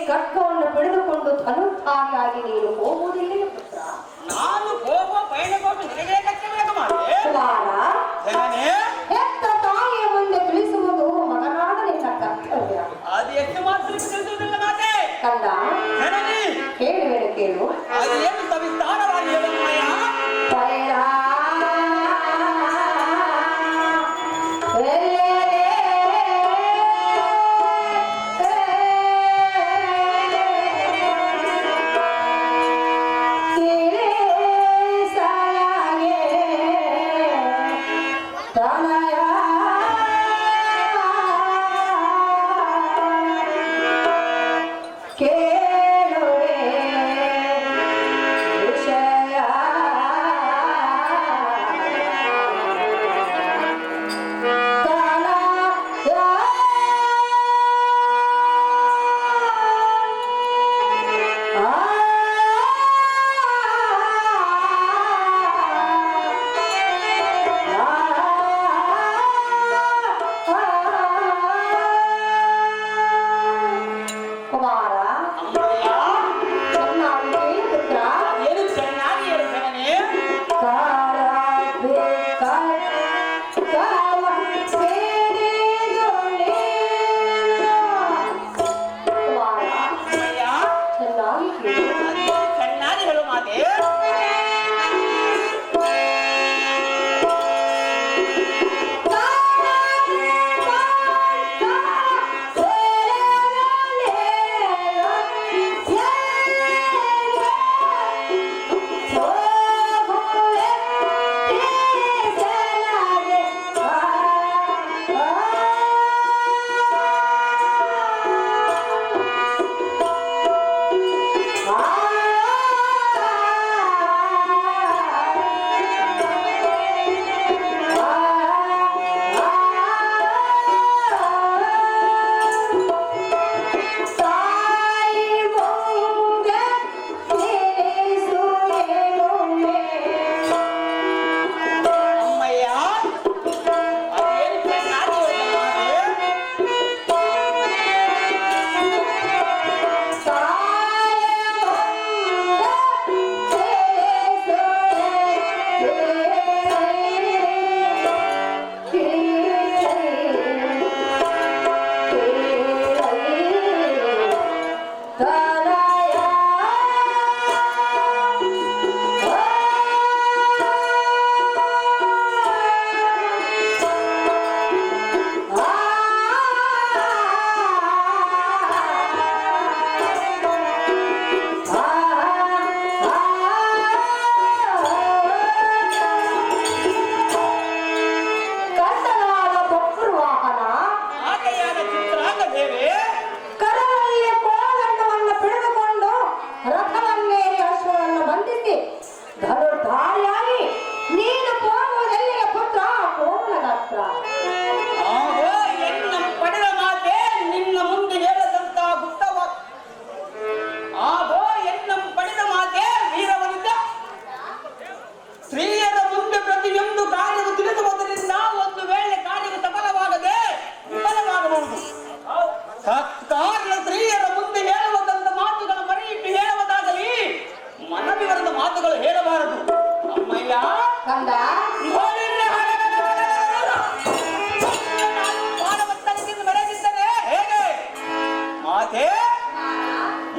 ಖಡ್ಗವನ್ನು ಪಡೆದುಕೊಂಡು ಧನುರ್ಧಾರಿಯಾಗಿ ನೀನು ಹೋಗುವುದಿಲ್ಲ ಪುತ್ರ.
ನಾನು ಹೋಗುವ ಪಯಣಕ್ಕೋಸ್ಕರ ನಿನಗೆ ಕಚ್ಚೆ ಬೇಕು ಮಾತೆ.
ಕುಮಾರ,
ಜನನೇ,
ಹೆತ್ತ ತಾಯಿಯ ಮುಂದೆ ತಿಳಿಸುವುದು ಮಗನಾದ ನಿನ್ನ ಕರ್ತವ್ಯ.
ಅದು ಎಷ್ಟು ಮಾತ್ರ ತಿಳಿಸುವುದಿಲ್ಲ ಮಾತೆ.
ಕಂದ,
ಜನನಿ,
ಕೇಳುವೆನು ಕೇಳು.
ಅದೇನು ಸವಿಸ್ತಾರವಾಗಿ ಹೇಳಮ್ಮಯ್ಯ.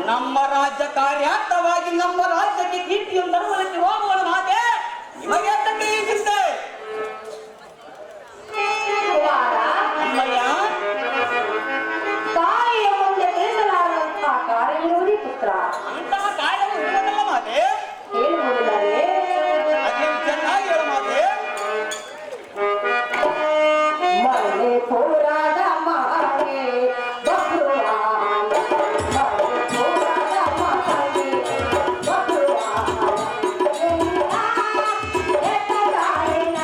ನಮ್ಮ ರಾಜ್ಯ ಕಾರ್ಯಾರ್ಥವಾಗಿ ನಮ್ಮ ರಾಜ್ಯಕ್ಕೆ ಕೀರ್ತಿಯನ್ನು ತರುವುದಕ್ಕೆ ಹೋಗುವ ಮಾತೆ ನಿಮಗೆ ಅರ್ಥಕ್ಕೆ ಈ ಚಿಂತೆ. ಅಮ್ಮಯ್ಯ,
ತಾಯಿಯ ಮುಂದೆ ತಿಳಿಸಲಾದಂತಹ ಕಾರ್ಯವಿರುವುದೇ ಪುತ್ರ.
ಅಂತಹ ಕಾರ್ಯವು ಇರುವುದಲ್ಲ ಮಾತೆ.
ಹೇಳುವುದಿಲ್ಲವೇ?
ಅದೇನು ಚೆನ್ನಾಗಿ ಹೇಳು ಮಾತೆ.
ಮನೆ ಪುರದ ಮಹೆ ಬಬ್ರುವಾನ, ಮನೆ ಪುರದ ಮಹೆ ಬಬ್ರುವಾನ, ಎತ್ತಗಾರಿನ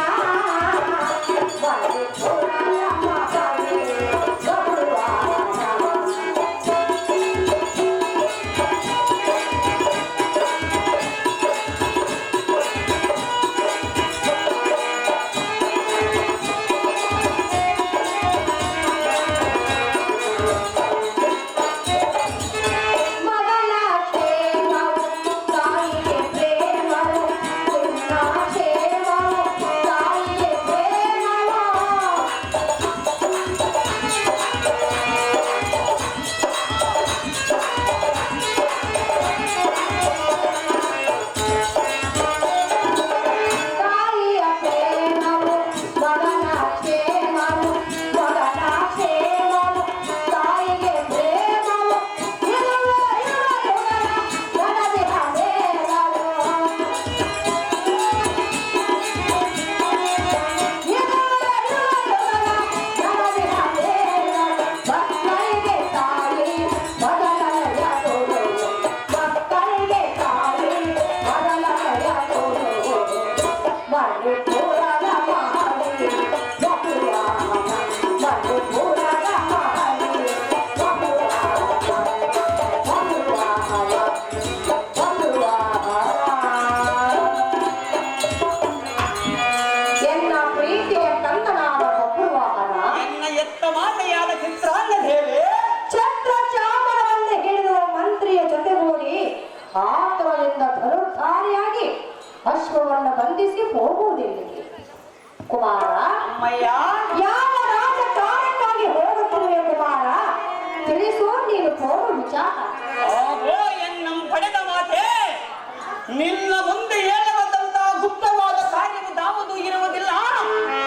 ಬಾಣದಿಂದ ಧನುರ್ಧಾರಿಯಾಗಿ ಅಶ್ವವನ್ನು ಬಂಧಿಸಿ ಹೋಗುವುದಿಲ್ಲಿಗೆ. ಕುಮಾರ,
ಅಮ್ಮಯ್ಯ,
ಯಾವ ರಾಜ ಕಾರ್ಯಕ್ಕಾಗಿ ಹೋಗುತ್ತಿರುವೆ ಕುಮಾರ? ತಿಳಿಸು ನೀನು ಹೋಗುವ ವಿಚಾರ.
ಓ ಎನ್ನಂ ಪಡೆದ ಮಾತೆ, ನಿನ್ನ ಮುಂದೆ ಹೇಳಬಂದಂತಹ ಗುಪ್ತವಾದ ಕಾರ್ಯವು ಯಾವುದು ಇರುವುದಿಲ್ಲ.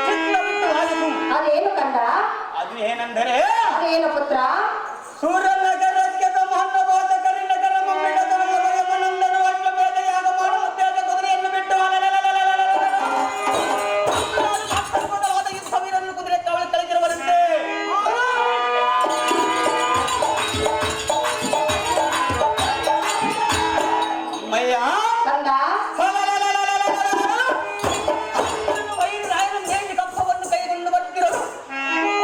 ಚಿತ್ರವಿಟ್ಟು ಆಲಿಸು.
ಅದೇನು ಕಂಡ?
ಅದು ಏನೆಂದರೆ,
ಅದೇನು ಪುತ್ರ?
ಸೂರ್ಯನಗರಕ್ಕೆ ಮಹನ್ನವಾದ ಕರಿನಗರ ಮಮ್ಮಿಡದ ಮನಂದನು ಅಶ್ವಮೇಧಯಾಗ ಮಾಡಲು ತೇಜ ಕುದುರೆಯನ್ನು ಬಿಟ್ಟು ಅತ್ಯದ್ಭುತವಾದ ಯುದ್ಧವೀರನ್ನು ಕುದುರೆ ಕಾವಲು ಕಳೆದಿರುವಂತೆ. ಅಮ್ಮಯ್ಯ,
ಕಂದ,
ವೈರಾಯನ ನೇಣಿ ಕಪ್ಪವನ್ನು ಕೈಗೊಂಡು ಬರ್ತಿರಲು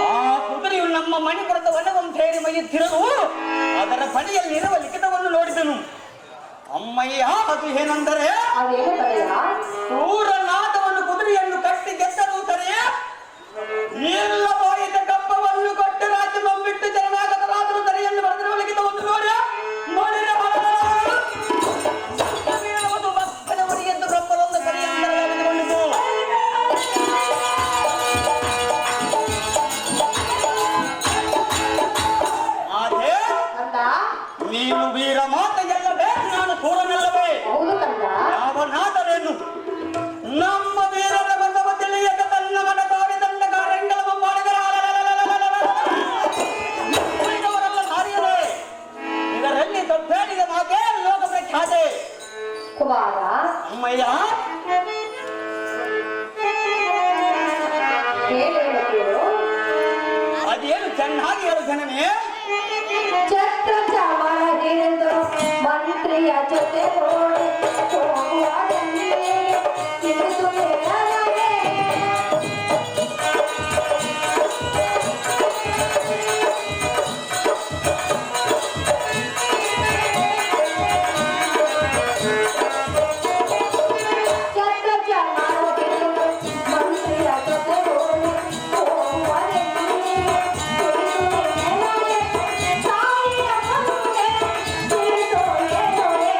ಆ ಕುದುರೆಯು ನಮ್ಮ ಮಣಿಪುರದ ವನವನ್ನು ಸೇರಿ ಮೈಯುತ್ತಿರಲು ಅದರ ಬಳಿಯಲ್ಲಿರುವ ಲಿಖಿತವನ್ನು ನೋಡಿದನು. ಅಮ್ಮಯ್ಯ, ಅದು ಏನೆಂದರೆ,
ಅದೇನು ಕಡೆಯ?
ಕ್ರೂರನಾದವನ್ನು ಕುದುರೆಯನ್ನು ಕಟ್ಟಿ ಗೆದ್ದಲು ಸರಿಯೇ, ಇಲ್ಲವಾಯಿತ ಕಪ್ಪವನ್ನು ಕೊಟ್ಟು ರಾಜ್ಯ ಬಂಬಿಟ್ಟು ಜನನಾಗತರಾದರೂ ಸರಿಯನ್ನು ಬರೆದಿರುವ ಲಿಖಿತವನ್ನು ನೋಡಿದರೆ ಭಕ್ತನ ಮನೆಯದ್ದು ಬ್ರಹ್ಮರೊಂದು ಕರೆಯಂದರೆ ತೆಗೆದುಕೊಂಡಿತು. ಮಾತೆ,
ಕಂದ,
ನೀನು ವೀರ ಮಾತೆಯಲ್ಲವೇ, ನಾನು ಸೂರನಲ್ಲವೇ?
ಹೌದು ಕಂದ.
ಯಾವನಾದರೇನು ನಮ್ಮ ವೀರರ ಬಂದವ ತಿಳಿಯದ ತನ್ನ ಮನ ತೋರಿ ತಂದ ಕಾರ್ಯಗಳ ಮಾಡಿದವರೆಲ್ಲ ಸಾರಿಯರೇ. ಇದರಲ್ಲಿ ತಪ್ಪೇಳಿದ ಮಾತೆ ಲೋಕ ಪ್ರಖ್ಯಾತೆ.
ಕುಮಾರ,
ಅಮ್ಮಯ್ಯ,
ಹೇಳೇನು ಕೇಳು.
ಅದೇನು ಚೆನ್ನಾಗಿ ಹೇಳು ಜನನೇ.
ಛತ್ರ ಚಾಮರ ಹಿಡಿದು ಮಂತ್ರಿಯ ಜೊತೆ ಓಡಿ ಹೋಗುವಾಗಲೇ ತಿಳಿದು ಹೇಳಲಾರೆ. ಛತ್ರ ಚಾಮರ ಹಿಡಿದು ಮಂತ್ರಿಯ ಜೊತೆ ಓಡಿ ಹೋಗುವಾಗಲೇ ತಿಳಿದು ಹೇಳಲಾರೆ. ತಾಯಿಯ ಮುಂದೆ ತಿಳಿದು ಹೇಳೋರೆ.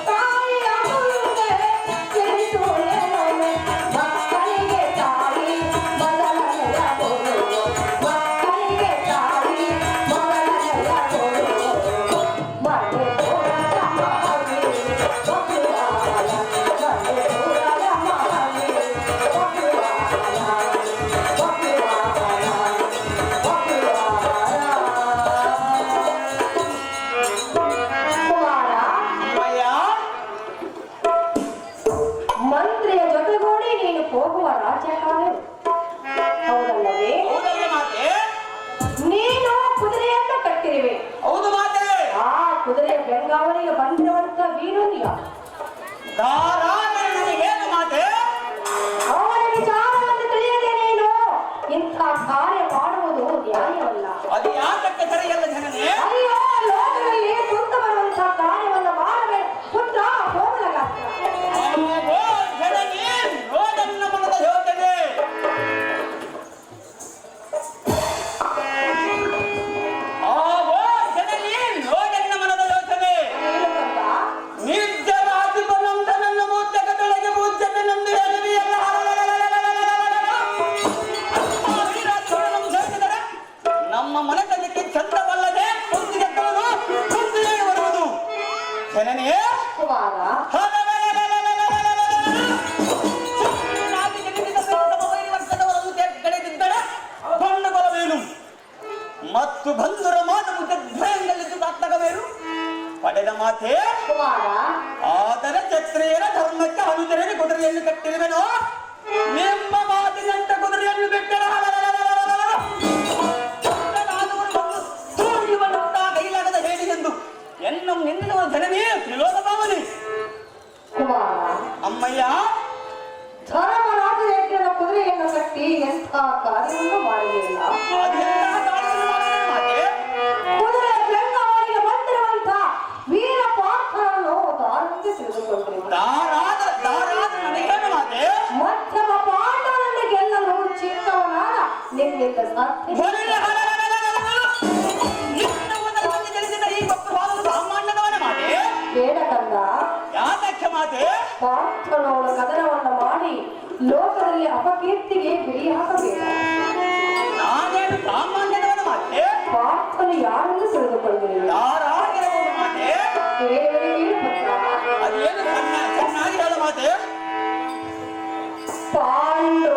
ತಾಯಿಯ ಮುಂದೆ ತಿಳಿದು ಹೇಳೋರೆ. ಮಕ್ಕಳಿಗೆ ತಾಯಿ ಮೊದಲನೆಯ ಗುರು. ಮಕ್ಕಳಿಗೆ ತಾಯಿ ಮೊದಲನೆಯ ಗುರು. ಮನೆ ಪುರದ ಮಹವಿ ಒಕ್ಕುವಾಲ. ಮನೆ ಪುರದ ಮಹವಿ ಒಕ್ಕುವಾಲ. ಕುಮಾರ,
ಅಮ್ಮಯ್ಯ,
ಮಂತ್ರಿಯ ಜೊತೆಗೂಡಿ ನೀನು ಹೋಗುವ ರಾಜ್ಯಕಾರರು ಹೌದಲ್ಲವೇ?
ಹೌದಲ್ಲ ಮಾತೆ?
ನೀನು ಕುದುರೆಯನ್ನು ಕಟ್ಟಿರುವೆ.
ಹೌದು ಮಾತೆ.
ಆ ಕುದುರೆ ಬೆಂಗಾವಲಿಗೆ ಬಂದಿರುವಂತ ವೀರನಿಯ
ಧಾರಾವಾಹಿ ನನಗೇನು ಮಾತೆ?
ಅವನ ವಿಚಾರವನ್ನು ತಿಳಿಯದೆ ನೀನು ಇಂಥ ಕಾರ್ಯ ಮಾಡುವುದು ನ್ಯಾಯವಲ್ಲ.
ಅದು ಯಾತಕ್ಕೆ ಸರಿಯಲ್ಲ ಜನನೇ?
ಅಯ್ಯೋ, ಲೋಕದಲ್ಲಿ ಕುಂತ ಬರುವಂತಹ ಕಾರ್ಯವನ್ನು ಮಾಡಬೇಕು. ಪುತ್ರ ಹೋಗಲಾಗ
ಓ ಜನನೇ, ನೋಡನ್ನ ಮನದ ಯೋಚನೆ. ಓ ಜನನೇ, ನೋಡನ್ನ ಮನದ ಯೋಚನೆ.
ಏನು ಕಂದ?
ನಿಜವಾಗಿ ಬಂದ ನನ್ನ ಮೂರ್ಛಕದೊಳಗೆ ಮೂರ್ಛಕನೆಂದು ಹೇಳುವಿಯಲ್ಲ. ನಮ್ಮ ಮನದಲ್ಲಿ ಚಂದ್ರವಲ್ಲದೆ ಕುಂದಿಗೆ ಬರುವುದು ಜನನೇ.
ಕುಮಾರ,
ಮತ್ತು ಬಂಧುರ ಮಾತವು ಜಗ್ಭಯಂಗಲ್ಲಿದ್ದು ತಾತ್ನಗವೇನು ಪಡೆದ ಮಾತೆ.
ಕುಮಾರ,
ಆದರೆ ಕ್ಷತ್ರಿಯರ ಧರ್ಮಕ್ಕೆ ಅನುಸರಣೆ ಕುದುರೆಯನ್ನು ಕಟ್ಟಿರುವೆನೋ, ನಿಮ್ಮ ಮಾತಿನಂತ ಕುದುರೆಯನ್ನು ಬಿಟ್ಟರೆ ಕೈಲಾಗದ ಹೇಳಿ ಎಂದು ಎನ್ನು ನಿನ್ನುವ ಜನನೇ ತ್ರಿಲೋಕ ಭಾವನೆ.
ಕುಮಾರ,
ಅಮ್ಮಯ್ಯ,
ಧರ್ಮರಾಜನ ಕುದುರೆಯನ್ನು ಕಟ್ಟಿ ಎಂಥ ಕಾರ್ಯವನ್ನು ಮಾಡಲಿಲ್ಲ.
ಅದೆಂತಹ ಕಾರ್ಯವನ್ನು ಮಾಡಿದೆ ಮಾತೆ?
ಕುದುರೆ ಬೆಂಗಾವಲಿಗೆ ಬಂದಿರುವಂತ ವೀರ ಪಾರ್ಥರನ್ನು ದಾರಿಗೆ ತಿಳಿದುಕೊಂಡ್ರಿ.
ದಾರಾದ ನನಗೇನು ಮಾತೆ?
ಮಧ್ಯಮ ಪಾಂಡವರನ್ನು ಗೆಲ್ಲಲು ಚಿಕ್ಕವನಾದ ನಿನ್ನಿಂದ ಸಾಧ್ಯ.
ನಿನ್ನ
ಪಾರ್ಥನವರ ಕದನವನ್ನು ಮಾಡಿ ಲೋಕದಲ್ಲಿ ಅಪಕೀರ್ತಿಗೆ ಗುರಿಯಾಗಬೇಡ.
ನಾನೇನು ಸಾಮಾನ್ಯದವನ ಮಾತೆ?
ಪಾರ್ಥನು ಯಾರೆಂದು ತಿಳಿದುಕೊಂಡಿರಲಿಲ್ಲ.
ಯಾರಾಗಿರಬಹುದು ಮಾತೆ? ಅದೇನು ಚೆನ್ನಾಗಿ ಹೇಳ ಮಾತೆ?
ಪಾಂಡು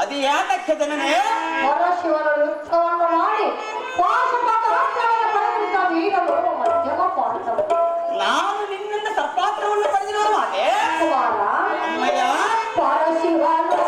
ಅದು ಯಾತಕ್ಕೆ ಜನನೇ?
ಪರಶಿವನ ಯುದ್ಧವನ್ನು ಮಾಡಿ ಪಾಶುಪತಾಸ್ತ್ರವನ್ನು ಪಡೆದಂತ ವೀರರು ಮಧ್ಯಮ ಪಾಂಡವರು.
ನಾನು ನಿನ್ನಿಂದ ಸರ್ಪಾಸ್ತ್ರವನ್ನು ಪಡೆದಿರುವ ಮಾತೆ
ಕುಮಾರ
ಅಮ್ಮಯ್ಯ.
ಪರಶಿವನು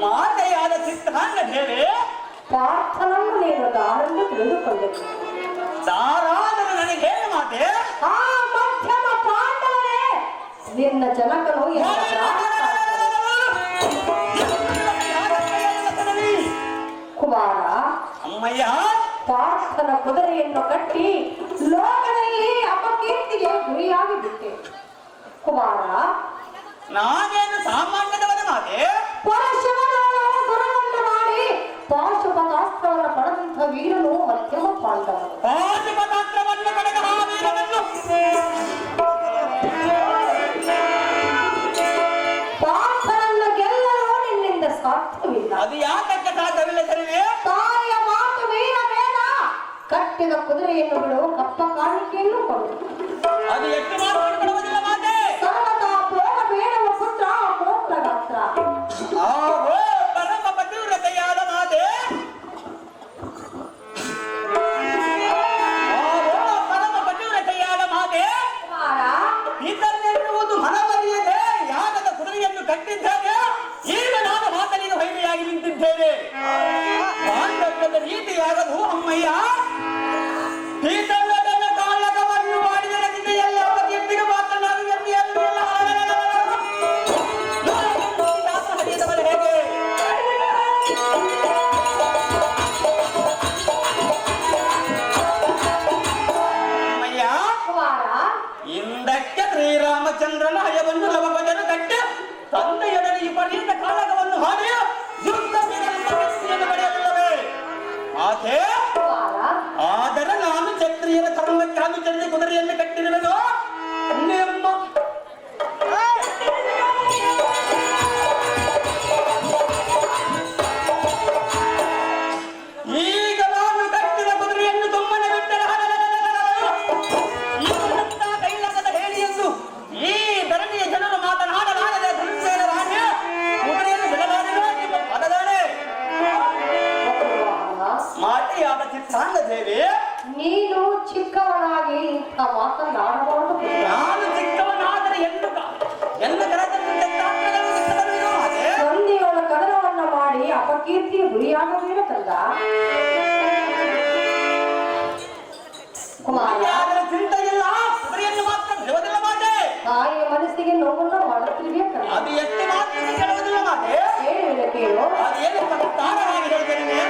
ಮಾತೆಯಾದ ಚಿತ್ರಾಂಗ ದೇವಿ
ಪಾರ್ಥನನ್ನು ನೀನು ದಾರೆಂದು ತಿಳಿದುಕೊಂಡಿದ್ದೆ.
ದಾರಾದರೂ ನನಗೇನು ಮಾತೆ?
ಆ ಮಧ್ಯಮ ಪಾಂಡವರೇ ನಿನ್ನ ಜನಕನು ಕುಮಾರ.
ಅಮ್ಮಯ್ಯ,
ಪಾರ್ಥನ ಕುದುರೆಯನ್ನು ಕಟ್ಟಿ ಲೋಕದಲ್ಲಿ ಅಪಕೀರ್ತಿಗೆ ಗುರಿಯಾಗಿ ಬಿಟ್ಟೆ. ಕುಮಾರ
ನಾನೇನು ಸಾಮಾನ್ಯದವನ ಮಾತೆ?
ಪರಶಿವನನ್ನು ಮಾಡಿ ಪಾಶುಪತಾಸ್ತ್ರವನ್ನು ಪಡೆದಂಥ ವೀರನು ಮಧ್ಯಮ ಪಾಂಡವರು.
ಪಾಶುಪತಾಸ್ತ್ರವನ್ನು ಪಡೆದ ಆ ವೀರನನ್ನು
ಪಾರ್ಥನನ್ನು ಗೆಲ್ಲಲು ನಿನ್ನಿಂದ ಸಾಧ್ಯವಿಲ್ಲ.
ಅದು ಯಾತಕ್ಕೆ ಸಾಧ್ಯವಿಲ್ಲ ಸರಿವೆ?
ತಾಯಿಯ ಮಾತು ವೀರ ಬೇಡ. ಕಟ್ಟಿದ ಕುದುರೆಯನ್ನು ಬಿಡು, ಕಪ್ಪ ಕಾಣಿಕೆಯನ್ನು ಕೊಡು.
ಅದು ಎಷ್ಟು ಮಾತು ಕೊಡುವುದಿಲ್ಲ ಮಾತೆ?
ಸರ್ವತಾ ಪ್ರೇಮ ಬೇಡವ ಪುತ್ರ ಪೋತ್ರ ಗಾತ್ರ.
ಆಹೋ ಪರಮ ಪತಿವ್ರತೆಯಾದ ಮಾತೆ. ಆಹೋ ಪರಮ ಪತಿವ್ರತೆಯಾದ ಮಾತೆ. ಇದನ್ನೆನ್ನುವುದು ಮನವರಿಯದೆ ಯಾಗದ ಕುದುರೆಯನ್ನು ಕಟ್ಟಿದ್ದೇನೆ. ಈಗ ನಾನು ಮಾತನಿಗೆ ಹೊಯ್ಮೆಯಾಗಿ ನಿಂತಿದ್ದೇನೆ. ಬಾಂಧವ್ಯದ ರೀತಿಯಾಗದು ಅಮ್ಮಯ್ಯ. ಕಾಲಕವನ್ನು ಮಾಡಿದ ಎಲ್ಲ ಕೀರ್ತಿಗೆ ಮಾತನಾಡ
ಅಪಕೀರ್ತಿಗೆ ಗುರಿಯಾಗಬೇಡ ಕಂದ. ಕುಮಾರ,
ಚಿಂತೆ ಇಲ್ಲ, ಕುದುರೆಯನ್ನು ಮಾತ್ರ ಬಿಡುವುದಿಲ್ಲ ಮಾತೆ.
ತಾಯಿಯ ಮನಸ್ಸಿಗೆ ನೋವನ್ನು ಮಾಡುತ್ತಿರ್ಬೇಕ.
ಅದು ಎಷ್ಟು ಮಾತ್ರ ಕೇಳುವುದಿಲ್ಲ ಮಾತೆ.
ಹೇಳುವಿಲ್ಲ ಕೇಳು.
ಅದೇನು ತಾರವಾಗಿ ಹೇಳ್ತೇನೆ.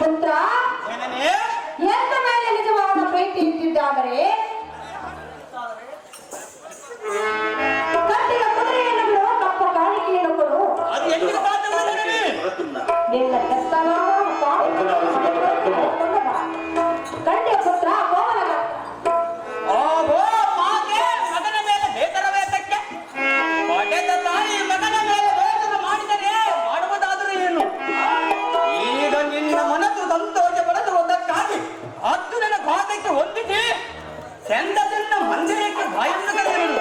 ಪುತ್ರ, ಎಂದ ಮೇಲೆ ನಿಜವಾದ ಪ್ರೀತಿ ಇಟ್ಟಿದ್ದಾದರೆ ಕಟ್ಟಿದ ಕುದುರೆಯನ್ನು ಬಿಡು, ಕಪ್ಪ ಕಾಣಿಕೆಯನ್ನು ಕೊಡು. ನಿನ್ನ ಕೆತ್ತನ ಕಂಡೆ ಪುತ್ರ ಕೋಮಲ
ಮಗನ ಮೇಲೆ ಬೇತರವೇತಕ್ಕೆ ಪಡೆದ ತಾಯಿ ಮಗನ ಮೇಲೆ ಬೇತನ ಮಾಡಿದರೆ ಮಾಡುವುದಾದರೂ ಏನು? ಈಗ ನಿನ್ನ ಮನಸ್ಸು ಸಂತೋಷ ಪಡೆದುವುದಕ್ಕಾಗಿ ಅರ್ಜುನನ ಭಾಗಕ್ಕೆ ಹೊಂದಿಸಿ ಚಂದದನ್ನ ಮಂದಿರಕ್ಕೆ ಬಾಯನ್ನು ಕರೆದರು.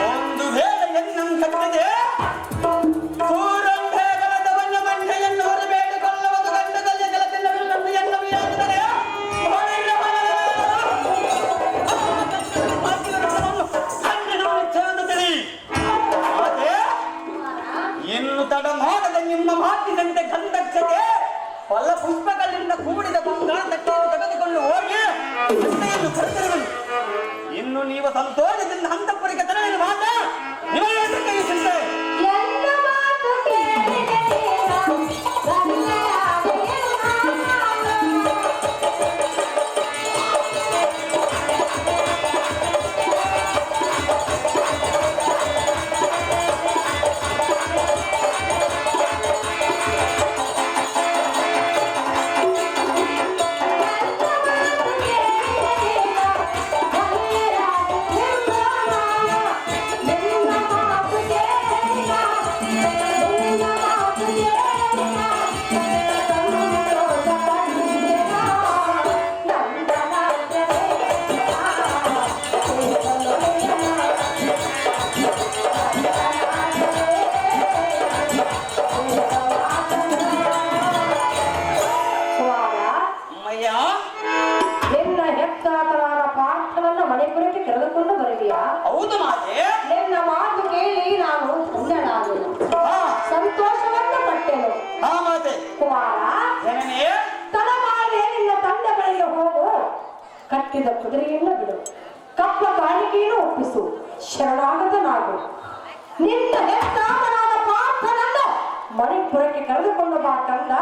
ಒಂದು ವೇಳೆ ಎನ್ನಂ ಕಟ್ಟಿದೆ ನಿಮ್ಮ ಮಾತಿನಂತೆ ಗಂಧಕ್ಷತೆ ಫಲ ಪುಷ್ಪಗಳಿಂದ ಕೂಡಿದ ಬಂಗಾರ ತಟ್ಟೆಯನ್ನು ತೆಗೆದುಕೊಂಡು ಹೋಗಿ ಅತ್ತೆಯನ್ನು ಕರೆತರುವನು. ಇನ್ನು ನೀವು ಸಂತೋಷದಿಂದ ಅಂತಃಪುರಕ್ಕೆ ತೆರಳಿದ ಮಾತ ನಿಮಗೆ ಚಿಂತೆ. ಕರೆದುಕೊಂಡು ಬರುವಿಯಾ?
ಹೌದು ಮಾತೆ. ನಿನ್ನ ಮಾತು ಕೇಳಿ ನಾನು ಧನ್ಯನಾದೆನು, ಸಂತೋಷವನ್ನು ಪಟ್ಟೆನು.
ಮಾತೆ
ಕುಮಾರ, ತಡಮಾಡದೆ ನಿನ್ನ ತಂದೆ ಬಳಿಗೆ ಹೋಗು, ಕಟ್ಟಿದ ಕುದುರೆಯನ್ನು ಬಿಡು, ಕಪ್ಪ ಕಾಣಿಕೆಯನ್ನು ಒಪ್ಪಿಸು, ಶರಣಾಗತನಾಗು. ನಿನ್ನ ಹೆತ್ತಾಮನಾದ ಪಾರ್ಥನನ್ನು ಮಣಿಪುರಕ್ಕೆ ಕರೆದುಕೊಂಡು ಬಾ ಕಂದ.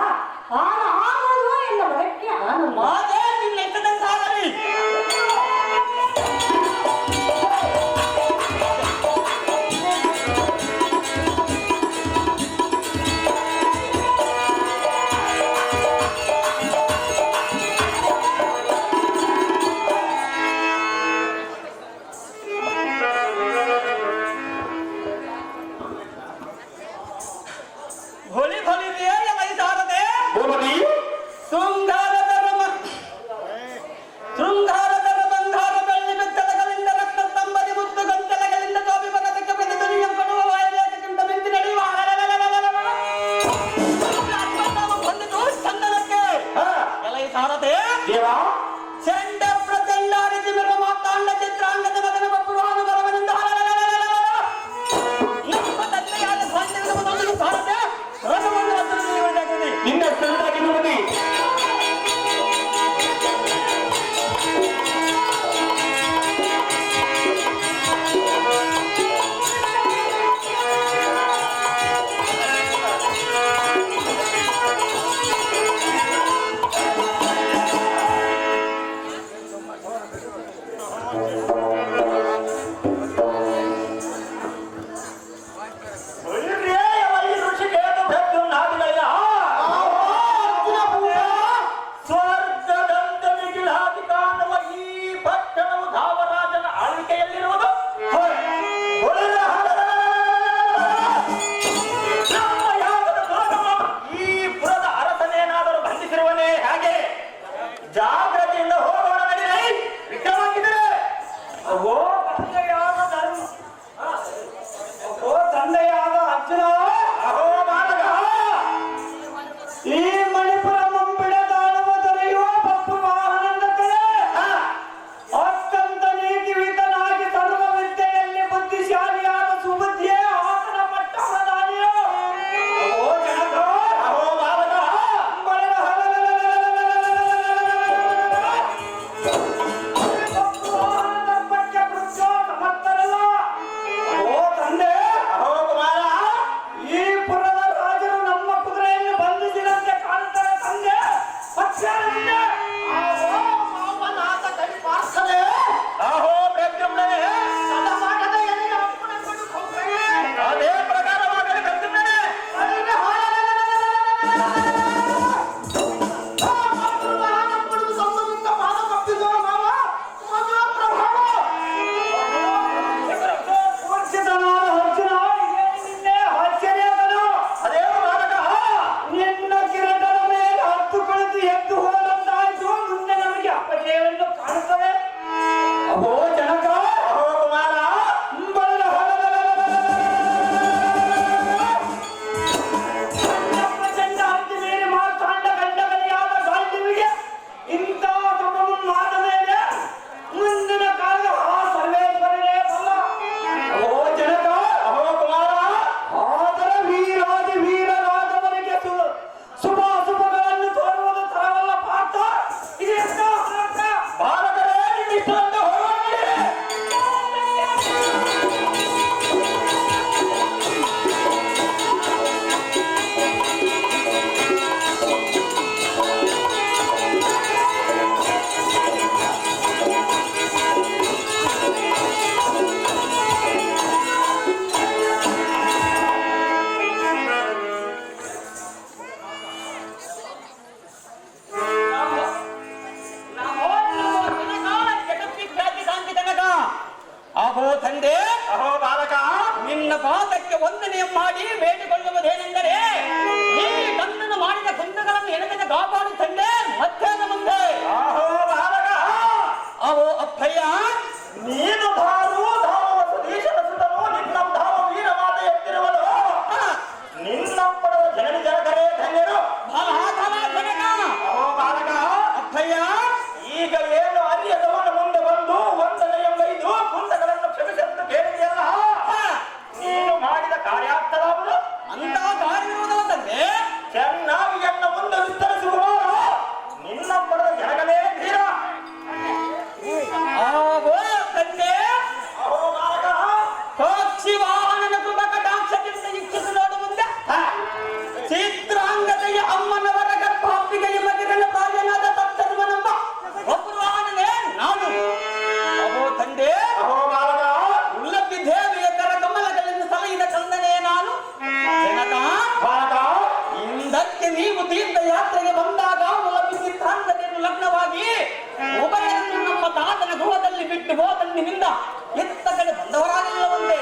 ಆಗೋದು ಎನ್ನ ಮನಕ್ಕೆ ಆನಂದ.
ನಿನ್ನ ಹೆಸರಂತಾಗಲಿ. ಭೋಲಿ ಭೋಲಿ ವೈಸಾರದೆ ನೀವು ತೀರ್ಥ ಯಾತ್ರೆಗೆ ಬಂದಾಗ ಚಿತ್ರಾಂಗತೆಯನ್ನು ಲಗ್ನವಾಗಿ ಉಭಯರನ್ನು ನಮ್ಮ ತಾತನ ಗೃಹದಲ್ಲಿ ಬಿಟ್ಟು ಹೋದನ್ನಿನಿಂದ ಎತ್ತ ಕಡೆ ಬಂದವರಾಗಿಲ್ಲ ಒಂದೇ.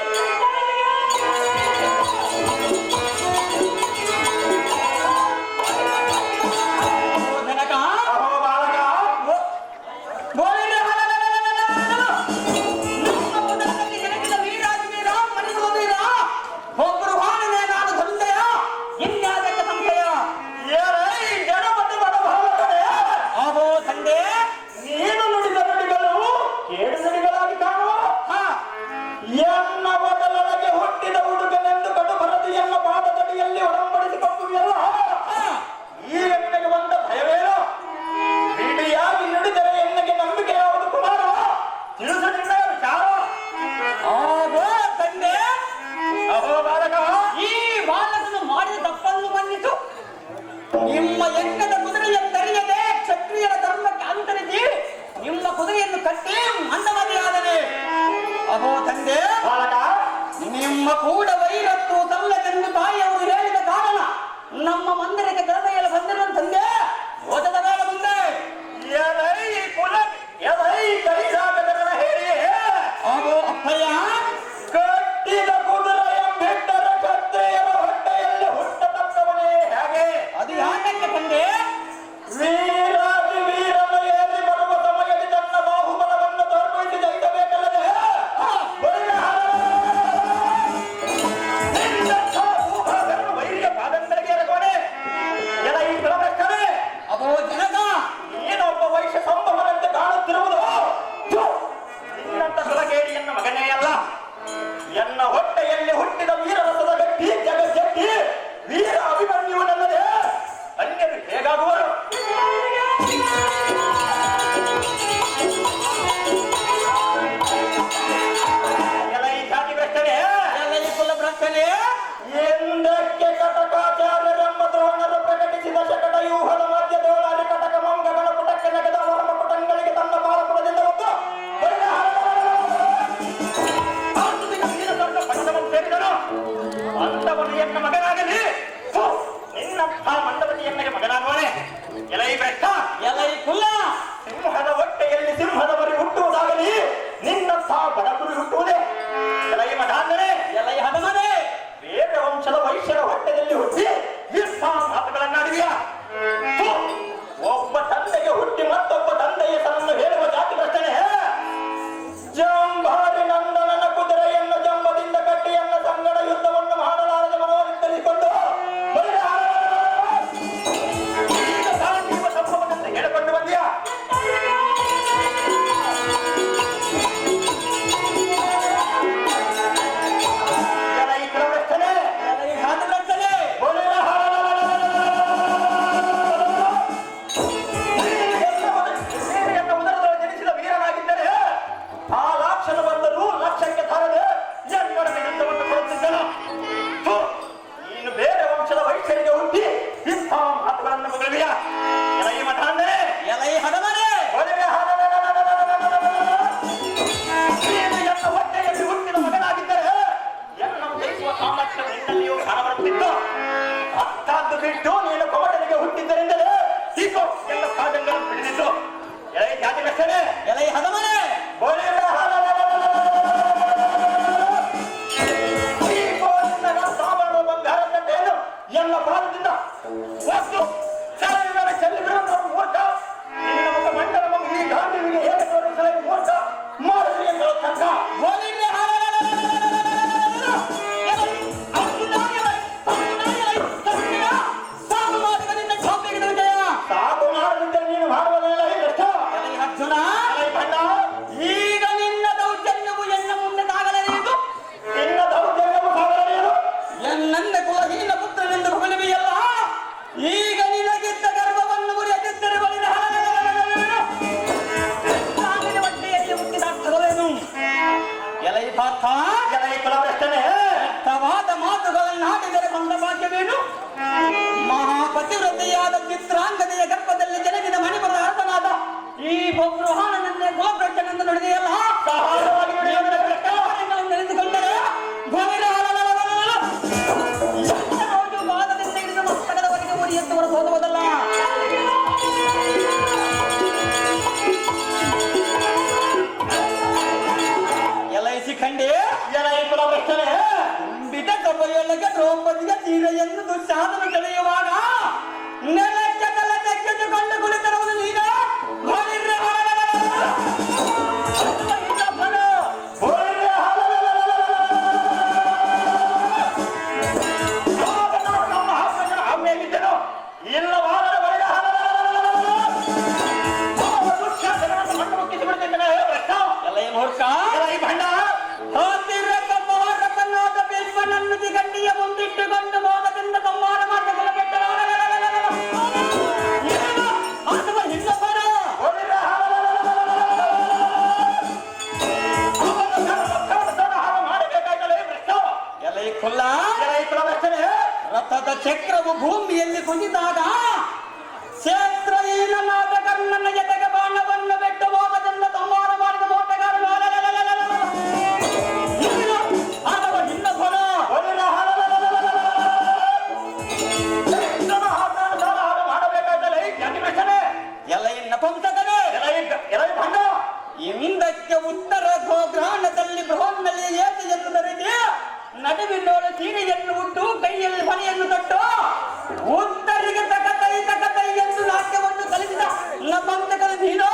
ನಿಮ್ಮ ಯಜ್ಞದ ಕುದುರೆಯ ತರಿಯದೆ ಕ್ಷತ್ರಿಯರ ಧರ್ಮಕ್ಕೆ ಅಂತರಿಸಿ ನಿಮ್ಮ ಕುದುರೆಯನ್ನು ಕಟ್ಟಿ ಮಂದಮತಿಯಾದರೆ ಅಹೋ ತಂದೆ ನಿಮ್ಮ ಕೂಡ ವೈರತ್ತು ಸಲ್ಲದೆಂದು ತಾಯಿಯವರು ಹೇಳಿದ ಕಾರಣ ನಮ್ಮ ಮಂದಿರಕ್ಕೆ ಕರೆದೊಯ್ಯಲು ಬಂದಿರುವ ತಂದೆ ಓದದ ಕಾಲ ಮುಂದೆ ಅಹೋ ಅಪ್ಪಯ್ಯ ಕಟ್ಟಿದ ಕುದುರೆಯ ಬಿಟ್ಟರ ಕ್ಷತ್ರಿಯರ ಹೊಟ್ಟೆಯಲ್ಲಿ ಹುಟ್ಟತಕ್ಕವನೇ ಹೇಗೆ ಅದು ಯಾಕೆ ತಂದೆ ವೀರಾದಿ ವೀರನು ಏರಿ ಬರುವ ಸಮಯದಲ್ಲಿ ತನ್ನ ಬಾಹುಬಲವನ್ನು ತೋರ್ಪಡಿಸಿ ಜಯಿಸಬೇಕಲ್ಲದೆ ವೈರಿಯ ಪಾದಂಗಳಿಗೆ ಎರಗೋಣೆ ಎಲ ಈ ಪ್ರವರ್ತನೆ ಅಬೋ ಜನಕ ಏನೊಬ್ಬ ವೈಶ್ಯ ಸಂಭವನಂತೆ ಕಾಣುತ್ತಿರುವುದು ನಿನ್ನಂತ ಸುಲಗೇಡಿಯನ್ನ ಮಗನೇ ಅಲ್ಲ ಎನ್ನ ಹೊಟ್ಟೆಯಲ್ಲಿ ಹುಟ್ಟಿದ ವೀರರಸದ ಗಟ್ಟಿ ಜಗಜ್ಜಟ್ಟಿ ವೀರ ಅಭಿಮನ್ಯುವನಲ್ಲದೆ ಅನ್ಯರು ಹೇಗಾಗುವರು? ಎಲ್ಲ ಈ ಜಾತಿ ಭ್ರಷ್ಟನೆ, ಎಲ್ಲ ಈ ಕುಲ ಭ್ರಷ್ಟನೆ. ಎಂದಕ್ಕೆ ಕಟಕಾಚಾರ್ಯರೆಂಬ ದ್ರೋಣರು ಪ್ರಕಟಿಸಿದ ಶಕಟ ವ್ಯೂಹದ ಮಧ್ಯದೊಳಗೆ ಕಟಕ ಮಂಗಗಳ ಪುಟಕ್ಕೆ ನೆಗೆದ ವರ್ಮ ಪುಟಂಗಳಿಗೆ ತನ್ನ ಬಾಲಪುರದಿಂದ ಒಂದು ಸೇರಿದನು. ಅಂತವನು ಎನ್ನ ಮಗನಾಗಲಿ, ನಿನ್ನಂಥ ಮಂಡಪತಿ ಎನ್ನಗೆ ಮಗನಾಗುವನೆ. ಎಲೈ ಬೆಟ್ಟ, ಎಲೈ ಕುಲ್ಲ, ಸಿಂಹದ ಹೊಟ್ಟೆಯಲ್ಲಿ ಸಿಂಹದ ಮರಿ ಹುಟ್ಟುವುದಾಗಲಿ, ನಿನ್ನಂಥ ಬಡಗುರಿ ಹುಟ್ಟುವುದೇ. ಎಲೈ ಮಧಾಂಧನೆ, ಎಲೈ ಹದಮನೆ, ಬೇರೆ ವಂಶದ ವೈಶ್ಯರ ಹೊಟ್ಟೆಯಲ್ಲಿ ಹುಟ್ಟಿ ಇಂಥ ಮಾತುಗಳನ್ನಾಡಿದೆಯಾ? ಒಬ್ಬ ತಂದೆಗೆ ಹುಟ್ಟಿ ಮತ್ತೊಬ್ಬ ತಂದೆಯ ತನ್ನನ್ನು ಹೇಳುವ ಜಾತಿ ಪ್ರಶ್ನೆ. ಜಂಭಾರಿ ನಂದನನ ಕುದುರೆಯನ್ನು ಜಂಬದಿಂದ ಕಟ್ಟಿಯನ್ನ ಸಂಗಡ ಯುದ್ಧವನ್ನು ಮಾಡಲಾರದೆ ಮನೋವಿತ್ತರಿಸಿಕೊಂಡು ಸಂಭವನಂತೆ ಹೇಳಿಕೊಂಡು ಬಂದ್ಯಾ? ಈ ಪ್ರವರ್ತನೆ ಉದರದಲ್ಲಿ ಜನಿಸಿದ ವೀರನಾಗಿದ್ದರೆ ಆ ಲಾಕ್ಷಣ ಬಂದರೂ ಲಕ್ಷಕ್ಕೆ ತರದೆ ಜನ್ಮಡದ ಯುದ್ಧವನ್ನು ಕೊಡುತ್ತಿದ್ದನು. ನೀನು ಬೇರೆ ವಂಶದ ವೈಶ್ಯರಿಗೆ ಹುಟ್ಟಿ ಇಂಥ ಮಾತುಗಳನ್ನು ಮಗಳಿಯ ಎಲೈ ಮಠಾಂದರೆ, ಎಲೈ ಹದಮನೆ, ಎನ್ನ ಹೊಟ್ಟೆಯಲ್ಲಿ ಹುಟ್ಟಿದ ಮಗನಾಗಿದ್ದರೆ ಎನ್ನ ಜಯಿಸುವ ಸಾಮರ್ಥ್ಯ ನಿನ್ನಲ್ಲಿಯೂ ಕಾಣಬರುತ್ತಿತ್ತು. ಅತ್ತಾದ್ದು ಬಿಟ್ಟು ನೀನು ಕೊಮಟನಿಗೆ ಹುಟ್ಟಿದ್ದರಿಂದಲೇ ಹೀಗೋ ಎಲ್ಲ ಕಾದಂಗಳನ್ನು ಹಿಡಿದಿತ್ತು. ಎಲೈ ಜಾತಿ ಲಕ್ಷಣೆ, ಎಲೈ ಹದಮನೆ, ಬಂಗಾರದಂತೆಯನ್ನು ಎಲ್ಲ ಭಾರತದಿಂದ ವಸ್ತು ಸರಳ ಚೆಲ್ಲಿಬಿಡುವಂತ ಮೂರ್ಖ. ನಿನ್ನ ಮುಖ ಮಂಡಲ ಮಗು ಈ ಗಾಂಧಿಗೆ ಹೇಗೆ ತೋರಿಸಲೇ ಮೂರ್ಖ ಮಾಡಿದ್ರಿ ಎಂದ ತರ್ಕ. ಸಾಕು ಮಾಡದಿದ್ದರೆ ನೀನು ಮಾಡುವುದಿಲ್ಲ ಕಷ್ಟ. ಅರ್ಜುನ, ಈಗ ನಿನ್ನ ದೌರ್ಜನ್ಯವು ಎನ್ನ ಮುಂದೆ ತಾಗಲೇನು? ನಿನ್ನ ದೌರ್ಜನ್ಯವು ತಾಗಲೇನು? ಎನ್ನಂದ ಕುಲಹೀನ ಪುತ್ರನೆಂದು ಹೊಗಳಿವೆಯಲ್ಲ, ಈಗ ನಿನಗಿದ್ದ ಎಂದು ದುಶ್ಯಾಸನ ತಿಳಿಯುವಾಗ ನೆಲಕ್ಕೆ ತಲೆ ತೆಗೆದುಕೊಂಡು ಕುಳಿತಿರುವುದು ನೀನು. ಗಂಡಿಯ ಮುಂದಿಟ್ಟುಕೊಂಡು ಮೋದದಿಂದ ಸಂಹಾರ ಮಾಡಿಕೊಳ್ಳ ರಥದ ಚಕ್ರವು ಭೂಮಿಯಲ್ಲಿ ಕುಸಿದಾಗ ಕ್ಷೇತ್ರಹೀನನಾದ ಕರ್ಣನ ಜೊತೆಗೆ ಬಾಣವನ್ನು ಬಿಟ್ಟು ಮೋದದಿಂದ ಸಂಹಾರ ಮಾಡಿದ ಮೋಟಗಾರನು ಹಿಂದಕ್ಕೆ ಉತ್ತರ ಗೋಗ್ರಹಣದಲ್ಲಿ ಬೃಹನ್ನಲ್ಲಿ ಏತಿಯನ್ನು ಧರಿಸಿ ನಡುವಿನೋಳು ಸೀರೆಯನ್ನು ಉಟ್ಟು ಕೈಯಲ್ಲಿ ಮನೆಯನ್ನು ತೊಟ್ಟು ಉತ್ತರಿಗೆ ತಕತೈ ಎಂದು ನಾಟ್ಯವನ್ನು ಕಲಿಸಿದ ನಮ್ಮಂತಕದ ನೀನು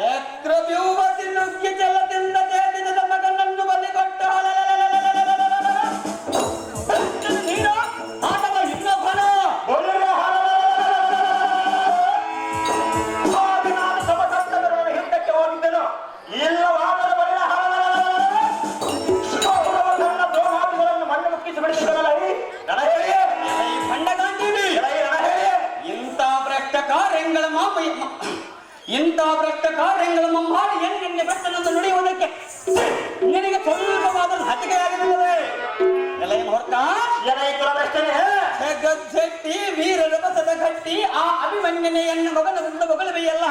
ಚಕ್ರವ್ಯೂಹದಿ ನುಗ್ಗಿ ಜಲದಿಂದ ತೇಲಿದ ಮಗನನ್ನು ಬಲಿಕೊಟ್ಟು ನೀನು ಆಟವ ಇನ್ನೊಬ್ಬನ ನಾನು ಸಮಸಪ್ತದರನ್ನು ಹಿಂದಕ್ಕೆ ಹೋಗಿದ್ದೆನು ಇಲ್ಲವಾದರೂ ದ್ರೋಹಾದಿಗಳನ್ನು ಮಣ್ಣು ಮುಕ್ಕಿಸಿ ಬಿಡಿಸಿದನಲ್ಲ ಖಂಡಗಾಂಧೀವಿ ಇಂಥ ಭ್ರಷ್ಟ ಕಾರ್ಯಗಳ ಇಂಥ ಭ್ರಷ್ಟ ಕಾರ್ಯಗಳ ಮಾಡಿ ಎನ್ನೆನ್ನೆ ಭ್ರಷ್ಟನನ್ನು ನುಡಿಯುವುದಕ್ಕೆ ನಿನಗೆ ಸ್ವಲ್ಪವಾದ ಹತಿಕೆಯಾಗಿರುತ್ತದೆ. ಜಗಜ್ಜಟ್ಟಿ ವೀರರ ಬಸದ ಗಟ್ಟಿ ಆ ಅಭಿಮನ್ಯನೆಯನ್ನು ಮಗನದಿಂದ ಮಗಳುವೆಯಲ್ಲ.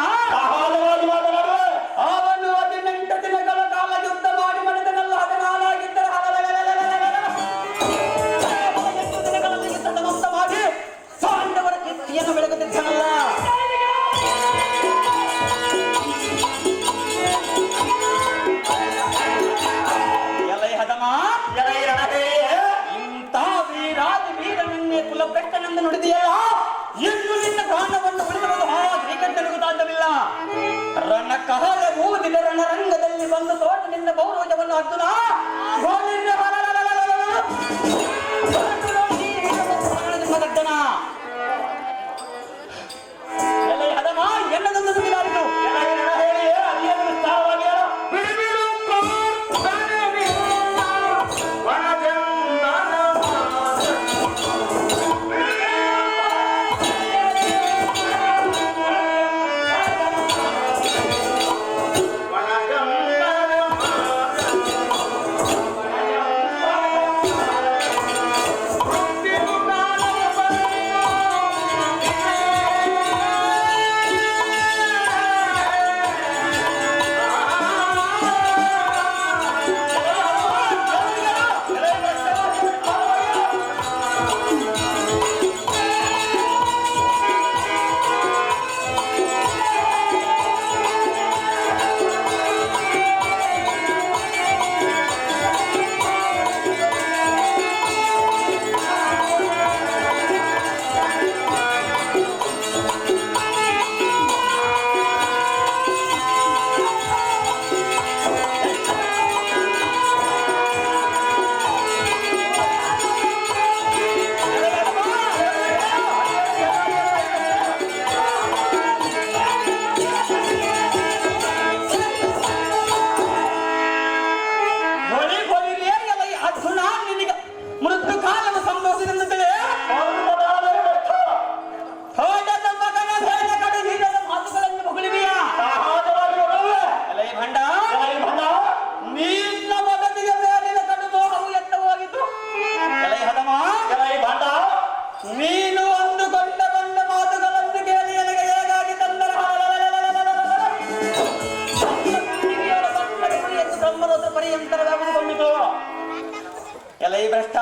ಅವನು 18 ದಿನಗಳ ಕಾಲ ಯುದ್ಧ ಮಾಡಿ ಮನೆತನೆಲ್ಲ 14 ಆಗಿದ್ದರೆ 8 ದಿನಗಳಲ್ಲಿ ಯುದ್ಧದ ಮೊತ್ತ ಮಾಡಿ ಪಾಂಡವರ ಕೀರ್ತಿಯನ್ನು ಬೆಳಗುತ್ತಿದ್ದನಲ್ಲ. ಇಂಥ ವೀರಾದಿ ವೀರನನ್ನೇ ಕುಲಭ್ರಷ್ಟನೆಂದು ನುಡಿದೆಯಲ್ಲ, ಇನ್ನು ನಿನ್ನ ಪ್ರಾಣವನ್ನು ಉಳಿದಿರುವುದು ಶ್ರೀಕಂಠನಿಗೂ ಸಾಧ್ಯವಿಲ್ಲ. ರಣಕಾಲ ಊದಿದ ರಣರಂಗದಲ್ಲಿ ಬಂದು ತೋಟ ನಿನ್ನ ಗೌರವವನ್ನು ಅರ್ಜುನ ಗಡ್ಡನ ಹದಮ ಎನ್ನದೊಂದು ನುಡಿದಾರಿತು. ಅದೇನು ವಿಸ್ತಾರವಾಗಿ ನೀನು ಅಂದುಕೊಂಡ ಬಂದ ಮಾತುಗಳನ್ನು ಕೇಳಿ ನನಗೆ ಹೇಗಾಗಿ ತಂದರೆ ಬ್ರಹ್ಮರೋಧ ಪರ್ಯಂತರವಾಗಿಕೊಂಡಿತು. ಎಲೈ ಭ್ರಷ್ಟ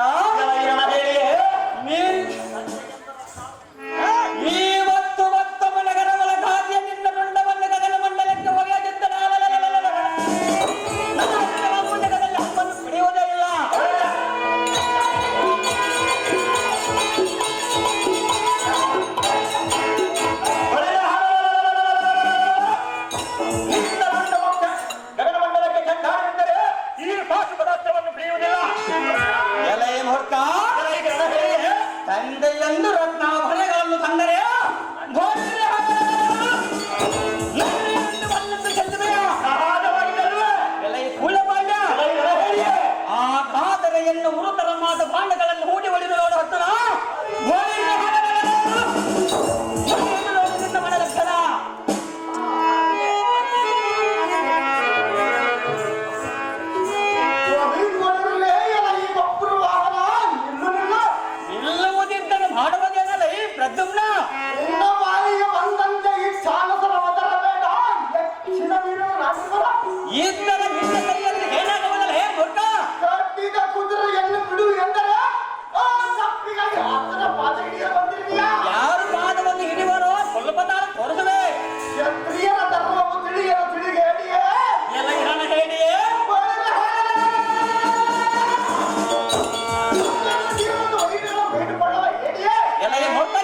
ರತ್ನಾಭರಣಗಳನ್ನು ತಂದರೆ ಆ ಕಾದರೆಯನ್ನು ಉರುತರ ಮಾದ ಬಾಂಡಗಳನ್ನು ಹೂಡಿ ಹೊಡೆದು ನೋಡು ಹತ್ತನ ನಿನ್ನ ಮನ ಲಕ್ಷಣ ನಿಲ್ಲುವುದಿದ್ದರೆ ಮಾಡುವುದೇನಲ್ಲ ಈ ಪ್ರದ್ಯುಮ್ನ ಇದ್ದರ ನಿನ್ನ ಕೈಯಲ್ಲಿ ಏನಾಗುವುದಲ್ಲ ಹೇ ಮೂರ್ಖ ಯಾರು ಪಾದವನ್ನು ಹಿಡಿಯುವರೋ ಸ್ವಲ್ಪ ತಾಳ ತೋರಿಸುವೆ ಎಲ್ಲ ಹಣ ಹೇಳಿಯೇ ಎಲ್ಲ ಮೂರ್ಖ